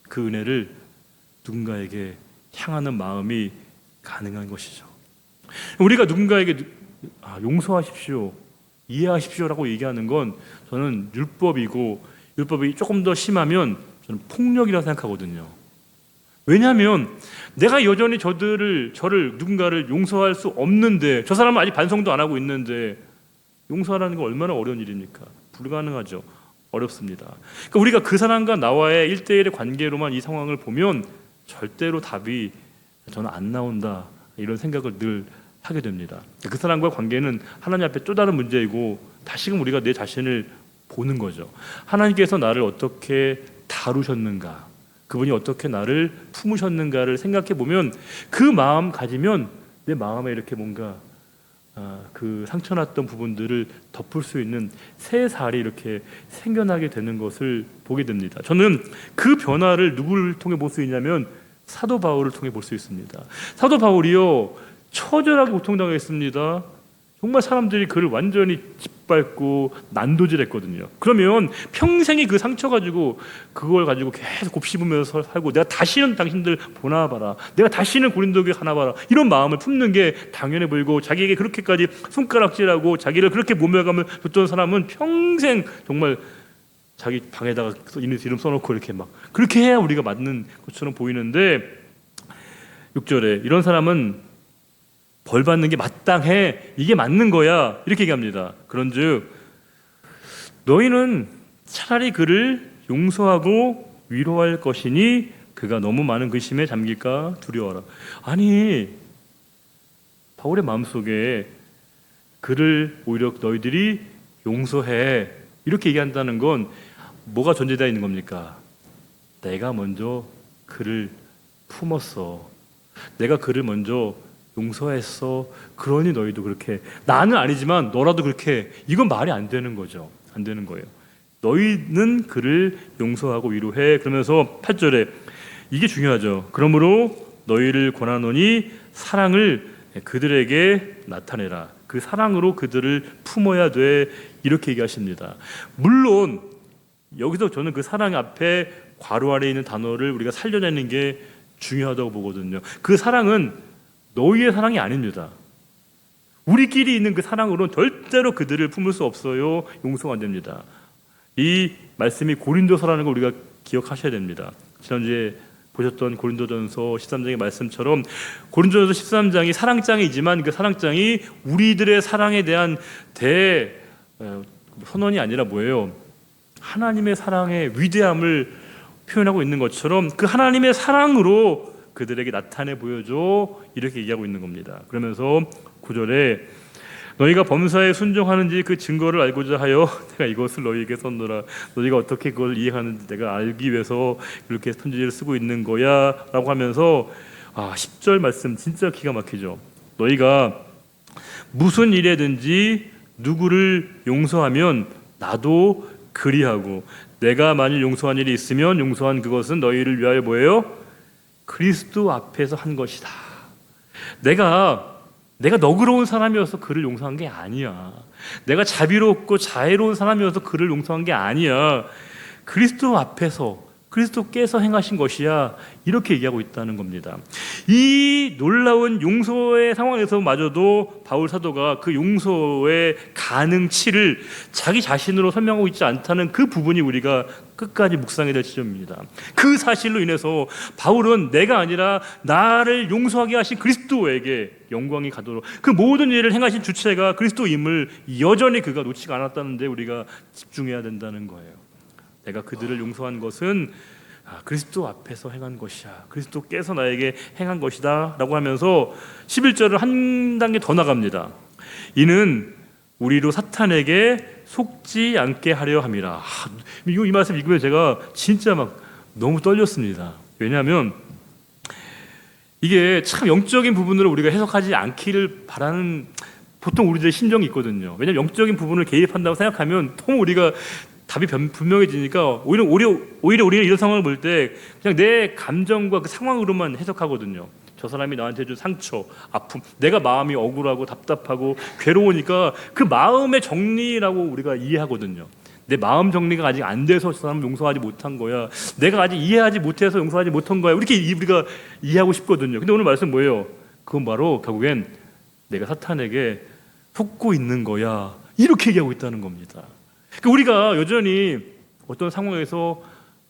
Speaker 1: 그 은혜를 누군가에게 향하는 마음이 가능한 것이죠. 우리가 누군가에게 용서하십시오, 이해하십시오라고 얘기하는 건 저는 율법이고, 율법이 조금 더 심하면 저는 폭력이라고 생각하거든요. 왜냐하면 내가 여전히 저를 누군가를 용서할 수 없는데, 저 사람은 아직 반성도 안 하고 있는데 용서하라는 건 얼마나 어려운 일입니까? 불가능하죠. 어렵습니다. 그러니까 우리가 그 사람과 나와의 1대1의 관계로만 이 상황을 보면 절대로 답이 저는 안 나온다, 이런 생각을 늘 하게 됩니다. 그 사람과 관계는 하나님 앞에 또 다른 문제이고, 다시금 우리가 내 자신을 보는 거죠. 하나님께서 나를 어떻게 다루셨는가, 그분이 어떻게 나를 품으셨는가를 생각해 보면 그 마음 가지면 내 마음에 이렇게 뭔가 그 상처났던 부분들을 덮을 수 있는 새 살이 이렇게 생겨나게 되는 것을 보게 됩니다. 저는 그 변화를 누구를 통해 볼 수 있냐면 사도 바울을 통해 볼 수 있습니다. 사도 바울이요, 처절하게 고통당했습니다. 정말 사람들이 그를 완전히 짓밟고 난도질했거든요. 그러면 평생이 그 상처 가지고 그걸 가지고 계속 곱씹으면서 살고, 내가 다시는 당신들 보나 봐라, 내가 다시는 고린도교회 가나 봐라, 이런 마음을 품는 게 당연해 보이고, 자기에게 그렇게까지 손가락질하고 자기를 그렇게 모멸감을 줬던 사람은 평생 정말 자기 방에다가 이름 써놓고 이렇게 막 그렇게 해야 우리가 맞는 것처럼 보이는데, 6절에 이런 사람은 벌 받는 게 마땅해, 이게 맞는 거야, 이렇게 얘기합니다. 그런즉 너희는 차라리 그를 용서하고 위로할 것이니 그가 너무 많은 근심에 잠길까 두려워하라. 아니, 바울의 마음속에 그를 오히려 너희들이 용서해, 이렇게 얘기한다는 건 뭐가 전제되어 있는 겁니까? 내가 먼저 그를 품었어, 내가 그를 먼저 용서했어, 그러니 너희도 그렇게, 나는 아니지만 너라도 그렇게, 이건 말이 안 되는 거죠. 안 되는 거예요. 너희는 그를 용서하고 위로해. 그러면서 8절에 이게 중요하죠. 그러므로 너희를 권하노니 사랑을 그들에게 나타내라. 그 사랑으로 그들을 품어야 돼, 이렇게 얘기하십니다. 물론 여기서 저는 그 사랑 앞에 괄호 아래에 있는 단어를 우리가 살려내는 게 중요하다고 보거든요. 그 사랑은 너희의 사랑이 아닙니다. 우리끼리 있는 그 사랑으로는 절대로 그들을 품을 수 없어요. 용서가 안 됩니다. 이 말씀이 고린도서라는 걸 우리가 기억하셔야 됩니다. 지난주에 보셨던 고린도전서 13장의 말씀처럼 고린도전서 13장이 사랑장이지만 그 사랑장이 우리들의 사랑에 대한 선언이 아니라 뭐예요? 하나님의 사랑의 위대함을 표현하고 있는 것처럼 그 하나님의 사랑으로 그들에게 나타내 보여줘, 이렇게 얘기하고 있는 겁니다. 그러면서 9절에 너희가 범사에 순종하는지 그 증거를 알고자 하여 내가 이것을 너희에게 썼노라. 너희가 어떻게 그걸 이해하는지 내가 알기 위해서 이렇게 편지를 쓰고 있는 거야 라고 하면서 10절 말씀 진짜 기가 막히죠. 너희가 무슨 일에든지 누구를 용서하면 나도 그리하고, 내가 만일 용서한 일이 있으면 용서한 그것은 너희를 위하여 뭐예요? 그리스도 앞에서 한 것이다. 내가 너그러운 사람이어서 그를 용서한 게 아니야. 내가 자비롭고 자애로운 사람이어서 그를 용서한 게 아니야. 그리스도 앞에서, 그리스도께서 행하신 것이야. 이렇게 얘기하고 있다는 겁니다. 이 놀라운 용서의 상황에서마저도 바울 사도가 그 용서의 가능치를 자기 자신으로 설명하고 있지 않다는 그 부분이 우리가 끝까지 묵상해야 될 지점입니다. 그 사실로 인해서 바울은 내가 아니라 나를 용서하게 하신 그리스도에게 영광이 가도록, 그 모든 일을 행하신 주체가 그리스도임을 여전히 그가 놓치지 않았다는 데 우리가 집중해야 된다는 거예요. 내가 그들을 용서한 것은 그리스도 앞에서 행한 것이야. 그리스도께서 나에게 행한 것이다 라고 하면서 11절을 한 단계 더 나갑니다. 이는 우리로 사탄에게 속지 않게 하려 함이라. 이 말씀 읽으면 제가 진짜 막 너무 떨렸습니다. 왜냐하면 이게 참 영적인 부분으로 우리가 해석하지 않기를 바라는 보통 우리들의 심정이 있거든요. 왜냐하면 영적인 부분을 개입한다고 생각하면 너무 우리가 답이 불명해지니까 오히려 우리가 이런 상황을 볼 때 그냥 내 감정과 그 상황으로만 해석하거든요. 저 사람이 나한테 준 상처, 아픔, 내가 마음이 억울하고 답답하고 괴로우니까 그 마음의 정리라고 우리가 이해하거든요. 내 마음 정리가 아직 안 돼서 저 사람을 용서하지 못한 거야. 내가 아직 이해하지 못해서 용서하지 못한 거야. 이렇게 우리가 이해하고 싶거든요. 근데 오늘 말씀 뭐예요? 그건 바로 결국엔 내가 사탄에게 속고 있는 거야. 이렇게 얘기하고 있다는 겁니다. 그러니까 우리가 여전히 어떤 상황에서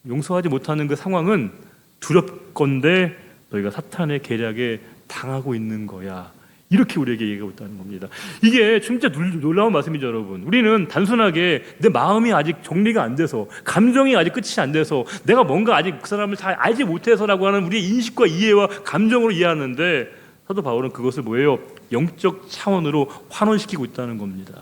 Speaker 1: 용서하지 못하는 그 상황은 두렵건대 너희가 사탄의 계략에 당하고 있는 거야. 이렇게 우리에게 얘기하고 있다는 겁니다. 이게 진짜 놀라운 말씀이죠, 여러분. 우리는 단순하게 내 마음이 아직 정리가 안 돼서, 감정이 아직 끝이 안 돼서, 내가 뭔가 아직 그 사람을 잘 알지 못해서라고 하는 우리의 인식과 이해와 감정으로 이해하는데, 사도 바울은 그것을 뭐예요? 영적 차원으로 환원시키고 있다는 겁니다.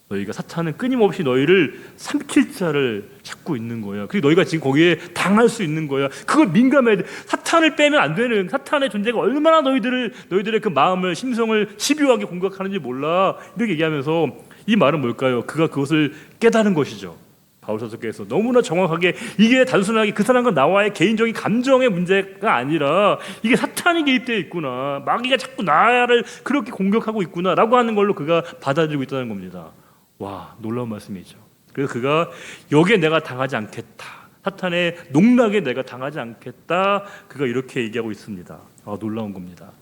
Speaker 1: 너희가 사탄은 끊임없이 너희를 삼킬 자를 찾고 있는 거야. 그리고 너희가 지금 거기에 당할 수 있는 거야. 그걸 민감해야 돼. 사탄을 빼면 안 되는, 사탄의 존재가 얼마나 너희들의 그 마음을, 심성을 집요하게 공격하는지 몰라. 이렇게 얘기하면서 이 말은 뭘까요? 그가 그것을 깨달은 것이죠. 바울 사도께서 너무나 정확하게 이게 단순하게 그 사람과 나와의 개인적인 감정의 문제가 아니라 이게 사탄이 개입되어 있구나. 마귀가 자꾸 나를 그렇게 공격하고 있구나라고 하는 걸로 그가 받아들이고 있다는 겁니다. 와, 놀라운 말씀이죠. 그래서 그가 여기에 내가 당하지 않겠다, 사탄의 농락에 내가 당하지 않겠다, 그가 이렇게 얘기하고 있습니다. 놀라운 겁니다.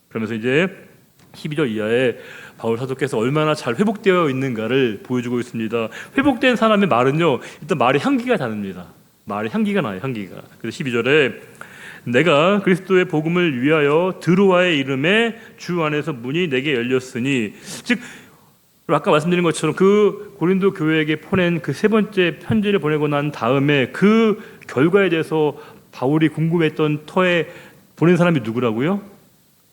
Speaker 1: 그러면서 이제 12절 이하에 바울 사도께서 얼마나 잘 회복되어 있는가를 보여주고 있습니다. 회복된 사람의 말은요, 일단 말의 향기가 다릅니다. 말의 향기가 나요, 향기가. 그래서 12절에 내가 그리스도의 복음을 위하여 드로아의 이름에 주 안에서 문이 내게 열렸으니, 즉 아까 말씀드린 것처럼 그 고린도 교회에게 보낸 그 세 번째 편지를 보내고 난 다음에 그 결과에 대해서 바울이 궁금했던 터에 보낸 사람이 누구라고요?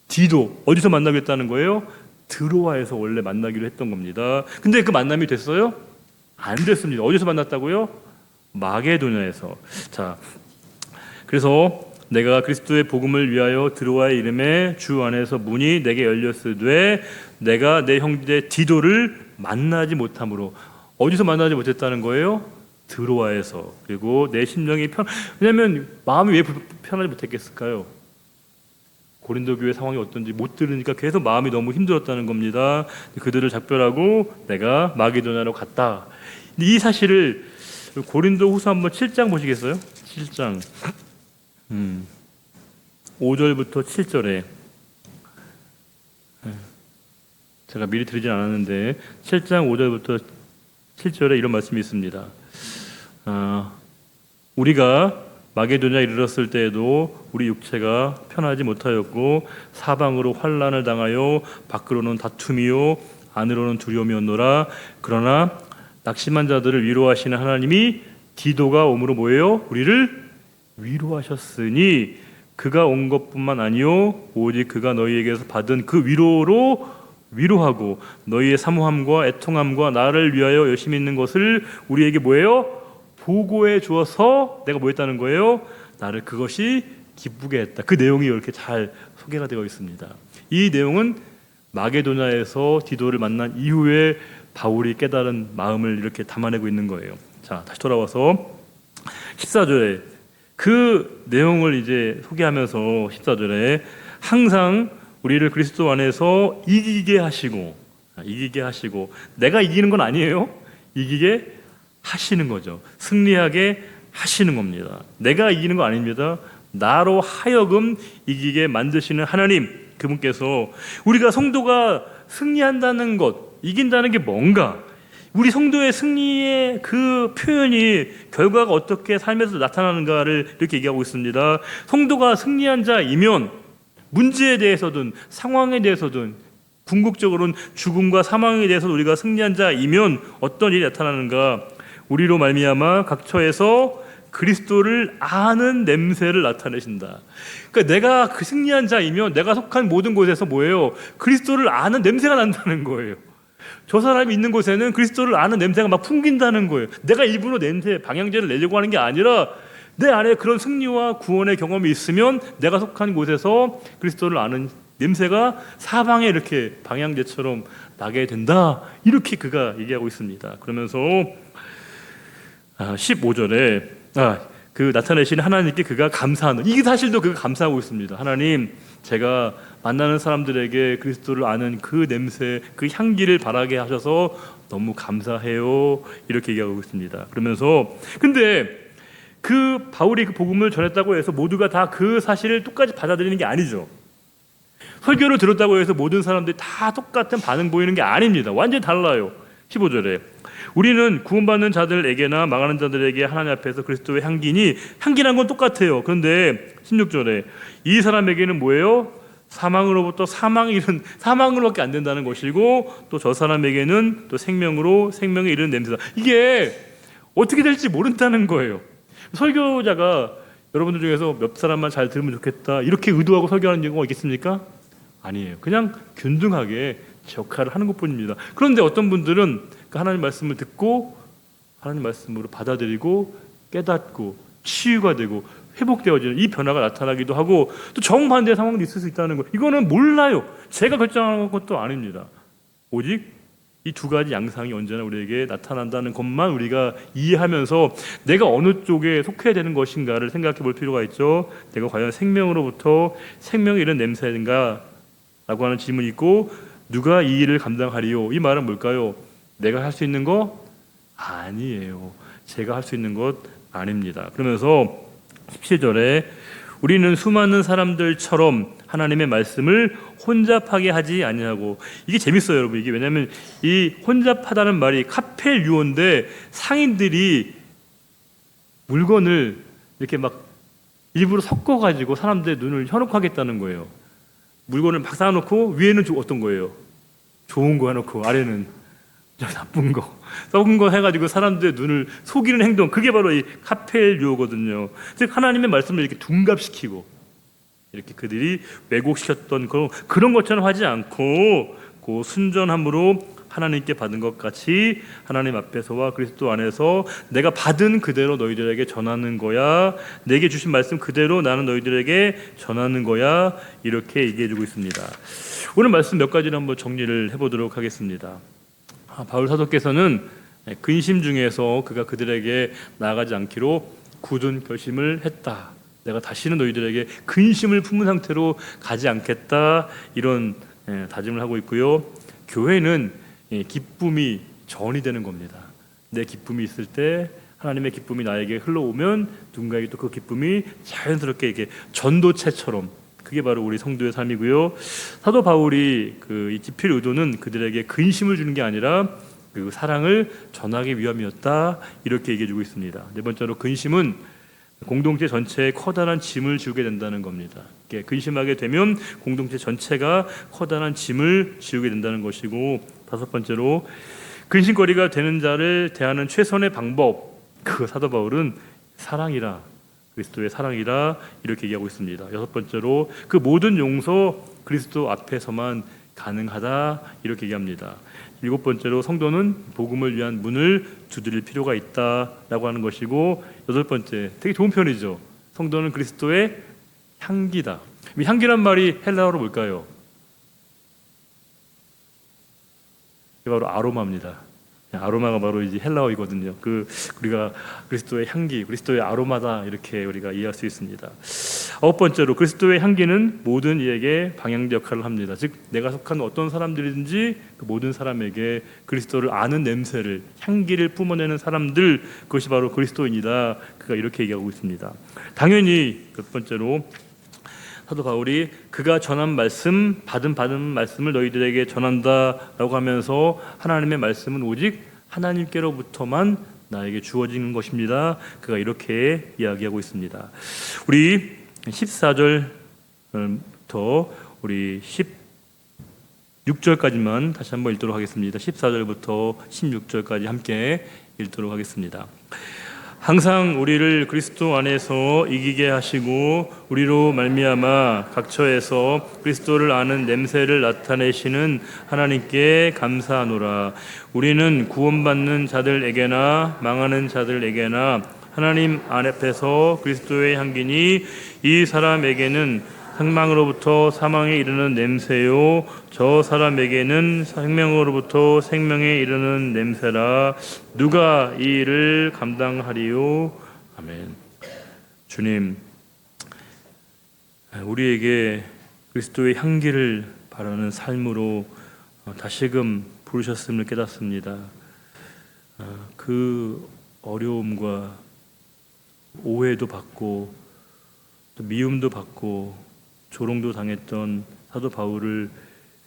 Speaker 1: 디도. 어디서 만나기로 했다는 거예요? 드로아에서 원래 만나기로 했던 겁니다. 근데 그 만남이 됐어요? 안 됐습니다. 어디서 만났다고요? 마게도냐에서. 자, 그래서 내가 그리스도의 복음을 위하여 드로아의 이름에 주 안에서 문이 내게 열렸으되 내가 내 형제 디도를 만나지 못함으로. 어디서 만나지 못했다는 거예요? 드로아에서. 그리고 내 심령이 왜냐하면 마음이 왜 편하지 못했겠을까요? 고린도 교회 상황이 어떤지 못 들으니까 계속 마음이 너무 힘들었다는 겁니다. 그들을 작별하고 내가 마게도냐로 갔다. 이 사실을 고린도 후서 한번 7장 보시겠어요? 7장 5절부터 7절에 제가 미리 드리진 않았는데 7장 5절부터 7절에 이런 말씀이 있습니다. 우리가 마게도냐에 이르렀을 때에도 우리 육체가 편하지 못하였고 사방으로 환난을 당하여 밖으로는 다툼이요 안으로는 두려움이었노라. 그러나 낙심한 자들을 위로하시는 하나님이 디도가 오므로 뭐예요? 우리를 위로하셨으니 그가 온 것뿐만 아니요 오직 그가 너희에게서 받은 그 위로로 위로하고 너희의 사모함과 애통함과 나를 위하여 열심히 있는 것을 우리에게 뭐예요? 보고해 주어서 내가 뭐 했다는 거예요? 나를 그것이 기쁘게 했다. 그 내용이 이렇게 잘 소개가 되어 있습니다. 이 내용은 마게도냐에서 디도를 만난 이후에 바울이 깨달은 마음을 이렇게 담아내고 있는 거예요. 자, 다시 돌아와서 14절에 그 내용을 이제 소개하면서 14절에 항상 우리를 그리스도 안에서 이기게 하시고 내가 이기는 건 아니에요. 이기게 하시는 거죠. 승리하게 하시는 겁니다. 내가 이기는 거 아닙니다. 나로 하여금 이기게 만드시는 하나님, 그분께서 우리가 성도가 승리한다는 것, 이긴다는 게 뭔가, 우리 성도의 승리의 그 표현이 결과가 어떻게 삶에서 나타나는가를 이렇게 얘기하고 있습니다. 성도가 승리한 자이면 문제에 대해서든 상황에 대해서든 궁극적으로는 죽음과 사망에 대해서 우리가 승리한 자이면 어떤 일이 나타나는가? 우리로 말미암아 각 처에서 그리스도를 아는 냄새를 나타내신다. 그러니까 내가 그 승리한 자이면 내가 속한 모든 곳에서 뭐예요? 그리스도를 아는 냄새가 난다는 거예요. 저 사람이 있는 곳에는 그리스도를 아는 냄새가 막 풍긴다는 거예요. 내가 일부러 냄새, 방향제를 내려고 하는 게 아니라 내 안에 그런 승리와 구원의 경험이 있으면 내가 속한 곳에서 그리스도를 아는 냄새가 사방에 이렇게 방향제처럼 나게 된다. 이렇게 그가 얘기하고 있습니다. 그러면서 15절에 그 나타내신 하나님께 그가 감사하는, 이게 사실도 그가 감사하고 있습니다. 하나님, 제가 만나는 사람들에게 그리스도를 아는 그 냄새, 그 향기를 바라게 하셔서 너무 감사해요. 이렇게 얘기하고 있습니다. 그러면서 근데 그 바울이 그 복음을 전했다고 해서 모두가 다 그 사실을 똑같이 받아들이는 게 아니죠. 설교를 들었다고 해서 모든 사람들이 다 똑같은 반응 보이는 게 아닙니다. 완전히 달라요. 15절에 우리는 구원받는 자들에게나 망하는 자들에게 하나님 앞에서 그리스도의 향기니, 향기란 건 똑같아요. 그런데 16절에 이 사람에게는 뭐예요? 사망으로부터 사망에 이른, 사망으로밖에 안 된다는 것이고, 또 저 사람에게는 또 생명으로 생명에 이르는 냄새다. 이게 어떻게 될지 모른다는 거예요. 설교자가 여러분들 중에서 몇 사람만 잘 들으면 좋겠다 이렇게 의도하고 설교하는 경우가 있겠습니까? 아니에요. 그냥 균등하게 역할을 하는 것뿐입니다. 그런데 어떤 분들은 하나님 말씀을 듣고 하나님 말씀으로 받아들이고 깨닫고 치유가 되고 회복되어지는 이 변화가 나타나기도 하고, 또 정반대의 상황도 있을 수 있다는 거예요. 이거는 몰라요. 제가 결정하는 것도 아닙니다. 오직 이 두 가지 양상이 언제나 우리에게 나타난다는 것만 우리가 이해하면서 내가 어느 쪽에 속해야 되는 것인가를 생각해 볼 필요가 있죠. 내가 과연 생명으로부터 생명이 이런 냄새인가? 라고 하는 질문이 있고, 누가 이 일을 감당하리요? 이 말은 뭘까요? 내가 할 수 있는 거 아니에요. 제가 할 수 있는 것 아닙니다. 그러면서 17절에 우리는 수많은 사람들처럼 하나님의 말씀을 혼잡하게 하지 아니하고, 이게 재밌어요, 여러분. 이게 왜냐하면 이 혼잡하다는 말이 카펠 유어인데 상인들이 물건을 이렇게 막 일부러 섞어가지고 사람들의 눈을 현혹하게 했다는 거예요. 물건을 막 쌓아놓고 위에는 어떤 거예요? 좋은 거 해놓고 아래는 나쁜 거, 썩은 거 해가지고 사람들의 눈을 속이는 행동, 그게 바로 이 카펠 유어거든요. 즉 하나님의 말씀을 이렇게 둔갑시키고 이렇게 그들이 왜곡시켰던 그런 것처럼 하지 않고 그 순전함으로 하나님께 받은 것 같이 하나님 앞에서와 그리스도 안에서 내가 받은 그대로 너희들에게 전하는 거야, 내게 주신 말씀 그대로 나는 너희들에게 전하는 거야, 이렇게 얘기해주고 있습니다. 오늘 말씀 몇 가지를 한번 정리를 해보도록 하겠습니다. 바울 사도께서는 근심 중에서 그가 그들에게 나아가지 않기로 굳은 결심을 했다. 내가 다시는 너희들에게 근심을 품은 상태로 가지 않겠다, 이런 다짐을 하고 있고요. 교회는 기쁨이 전이 되는 겁니다. 내 기쁨이 있을 때 하나님의 기쁨이 나에게 흘러오면 누군가에게 또 그 기쁨이 자연스럽게 이렇게 전도체처럼, 그게 바로 우리 성도의 삶이고요. 사도 바울이 이 집필 의도는 그들에게 근심을 주는 게 아니라 그 사랑을 전하기 위함이었다, 이렇게 얘기해주고 있습니다. 네 번째로 근심은 공동체 전체에 커다란 짐을 지우게 된다는 겁니다. 근심하게 되면 공동체 전체가 커다란 짐을 지우게 된다는 것이고, 다섯 번째로 근심거리가 되는 자를 대하는 최선의 방법, 그 사도 바울은 사랑이라, 그리스도의 사랑이라, 이렇게 얘기하고 있습니다. 여섯 번째로 그 모든 용서 그리스도 앞에서만 가능하다 이렇게 얘기합니다. 7번째로 성도는 복음을 위한 문을 두드릴 필요가 있다라고 하는 것이고, 8번째 되게 좋은 표현이죠. 성도는 그리스도의 향기다. 이 향기란 말이 헬라어로 뭘까요? 바로 아로마입니다. 아로마가 바로 이제 헬라어이거든요. 우리가 그리스도의 향기, 그리스도의 아로마다 이렇게 우리가 이해할 수 있습니다. 9번째로 그리스도의 향기는 모든 이에게 방향제 역할을 합니다. 즉 내가 속한 어떤 사람들이든지 그 모든 사람에게 그리스도를 아는 냄새를, 향기를 뿜어내는 사람들, 그것이 바로 그리스도인이다. 그가 이렇게 얘기하고 있습니다. 당연히 몇 번째로 사도 바울이 그가 전한 말씀, 받은 말씀을 너희들에게 전한다라고 하면서 하나님의 말씀은 오직 하나님께로부터만 나에게 주어지는 것입니다. 그가 이렇게 이야기하고 있습니다. 우리 14절부터 우리 16절까지만 다시 한번 읽도록 하겠습니다. 14절부터 16절까지 함께 읽도록 하겠습니다. 항상 우리를 그리스도 안에서 이기게 하시고 우리로 말미암아 각처에서 그리스도를 아는 냄새를 나타내시는 하나님께 감사하노라. 우리는 구원받는 자들에게나 망하는 자들에게나 하나님 앞에서 그리스도의 향기니 이 사람에게는 생망으로부터 사망에 이르는 냄새요 저 사람에게는 생명으로부터 생명에 이르는 냄새라. 누가 이 일을 감당하리요? 아멘. 주님, 우리에게 그리스도의 향기를 바라는 삶으로 다시금 부르셨음을 깨닫습니다. 그 어려움과 오해도 받고 또 미움도 받고 조롱도 당했던 사도 바울을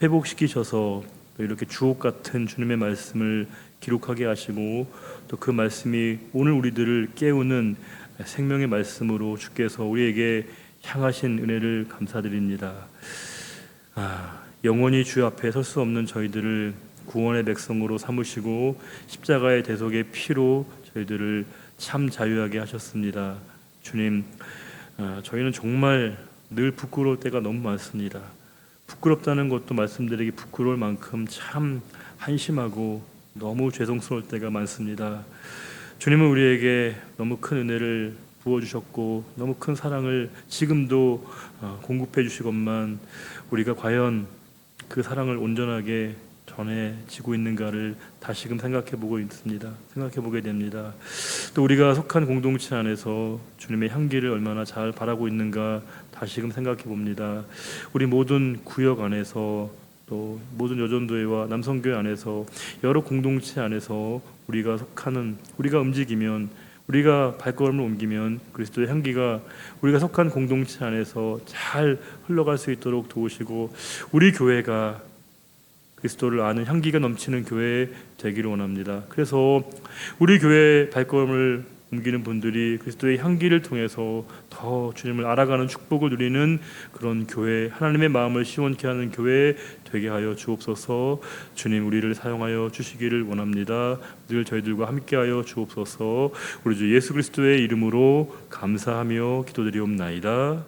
Speaker 1: 회복시키셔서 이렇게 주옥 같은 주님의 말씀을 기록하게 하시고 또 그 말씀이 오늘 우리들을 깨우는 생명의 말씀으로 주께서 우리에게 향하신 은혜를 감사드립니다. 영원히 주 앞에 설 수 없는 저희들을 구원의 백성으로 삼으시고 십자가의 대속의 피로 저희들을 참 자유하게 하셨습니다. 주님, 저희는 정말 늘 부끄러울 때가 너무 많습니다. 부끄럽다는 것도 말씀드리기 부끄러울 만큼 참 한심하고 너무 죄송스러울 때가 많습니다. 주님은 우리에게 너무 큰 은혜를 부어주셨고 너무 큰 사랑을 지금도 공급해 주시건만 우리가 과연 그 사랑을 온전하게 전해지고 있는가를 다시금 생각해보고 있습니다. 생각해보게 됩니다. 또 우리가 속한 공동체 안에서 주님의 향기를 얼마나 잘 바라고 있는가 다시금 생각해봅니다. 우리 모든 구역 안에서 또 모든 여전도회와 남성교회 안에서 여러 공동체 안에서 우리가 속하는, 우리가 움직이면, 우리가 발걸음을 옮기면 그리스도의 향기가 우리가 속한 공동체 안에서 잘 흘러갈 수 있도록 도우시고 우리 교회가 그리스도를 아는 향기가 넘치는 교회 되기를 원합니다. 그래서 우리 교회 발걸음을 옮기는 분들이 그리스도의 향기를 통해서 더 주님을 알아가는 축복을 누리는 그런 교회, 하나님의 마음을 시원케 하는 교회 되게 하여 주옵소서. 주님, 우리를 사용하여 주시기를 원합니다. 늘 저희들과 함께하여 주옵소서. 우리 주 예수 그리스도의 이름으로 감사하며 기도드리옵나이다.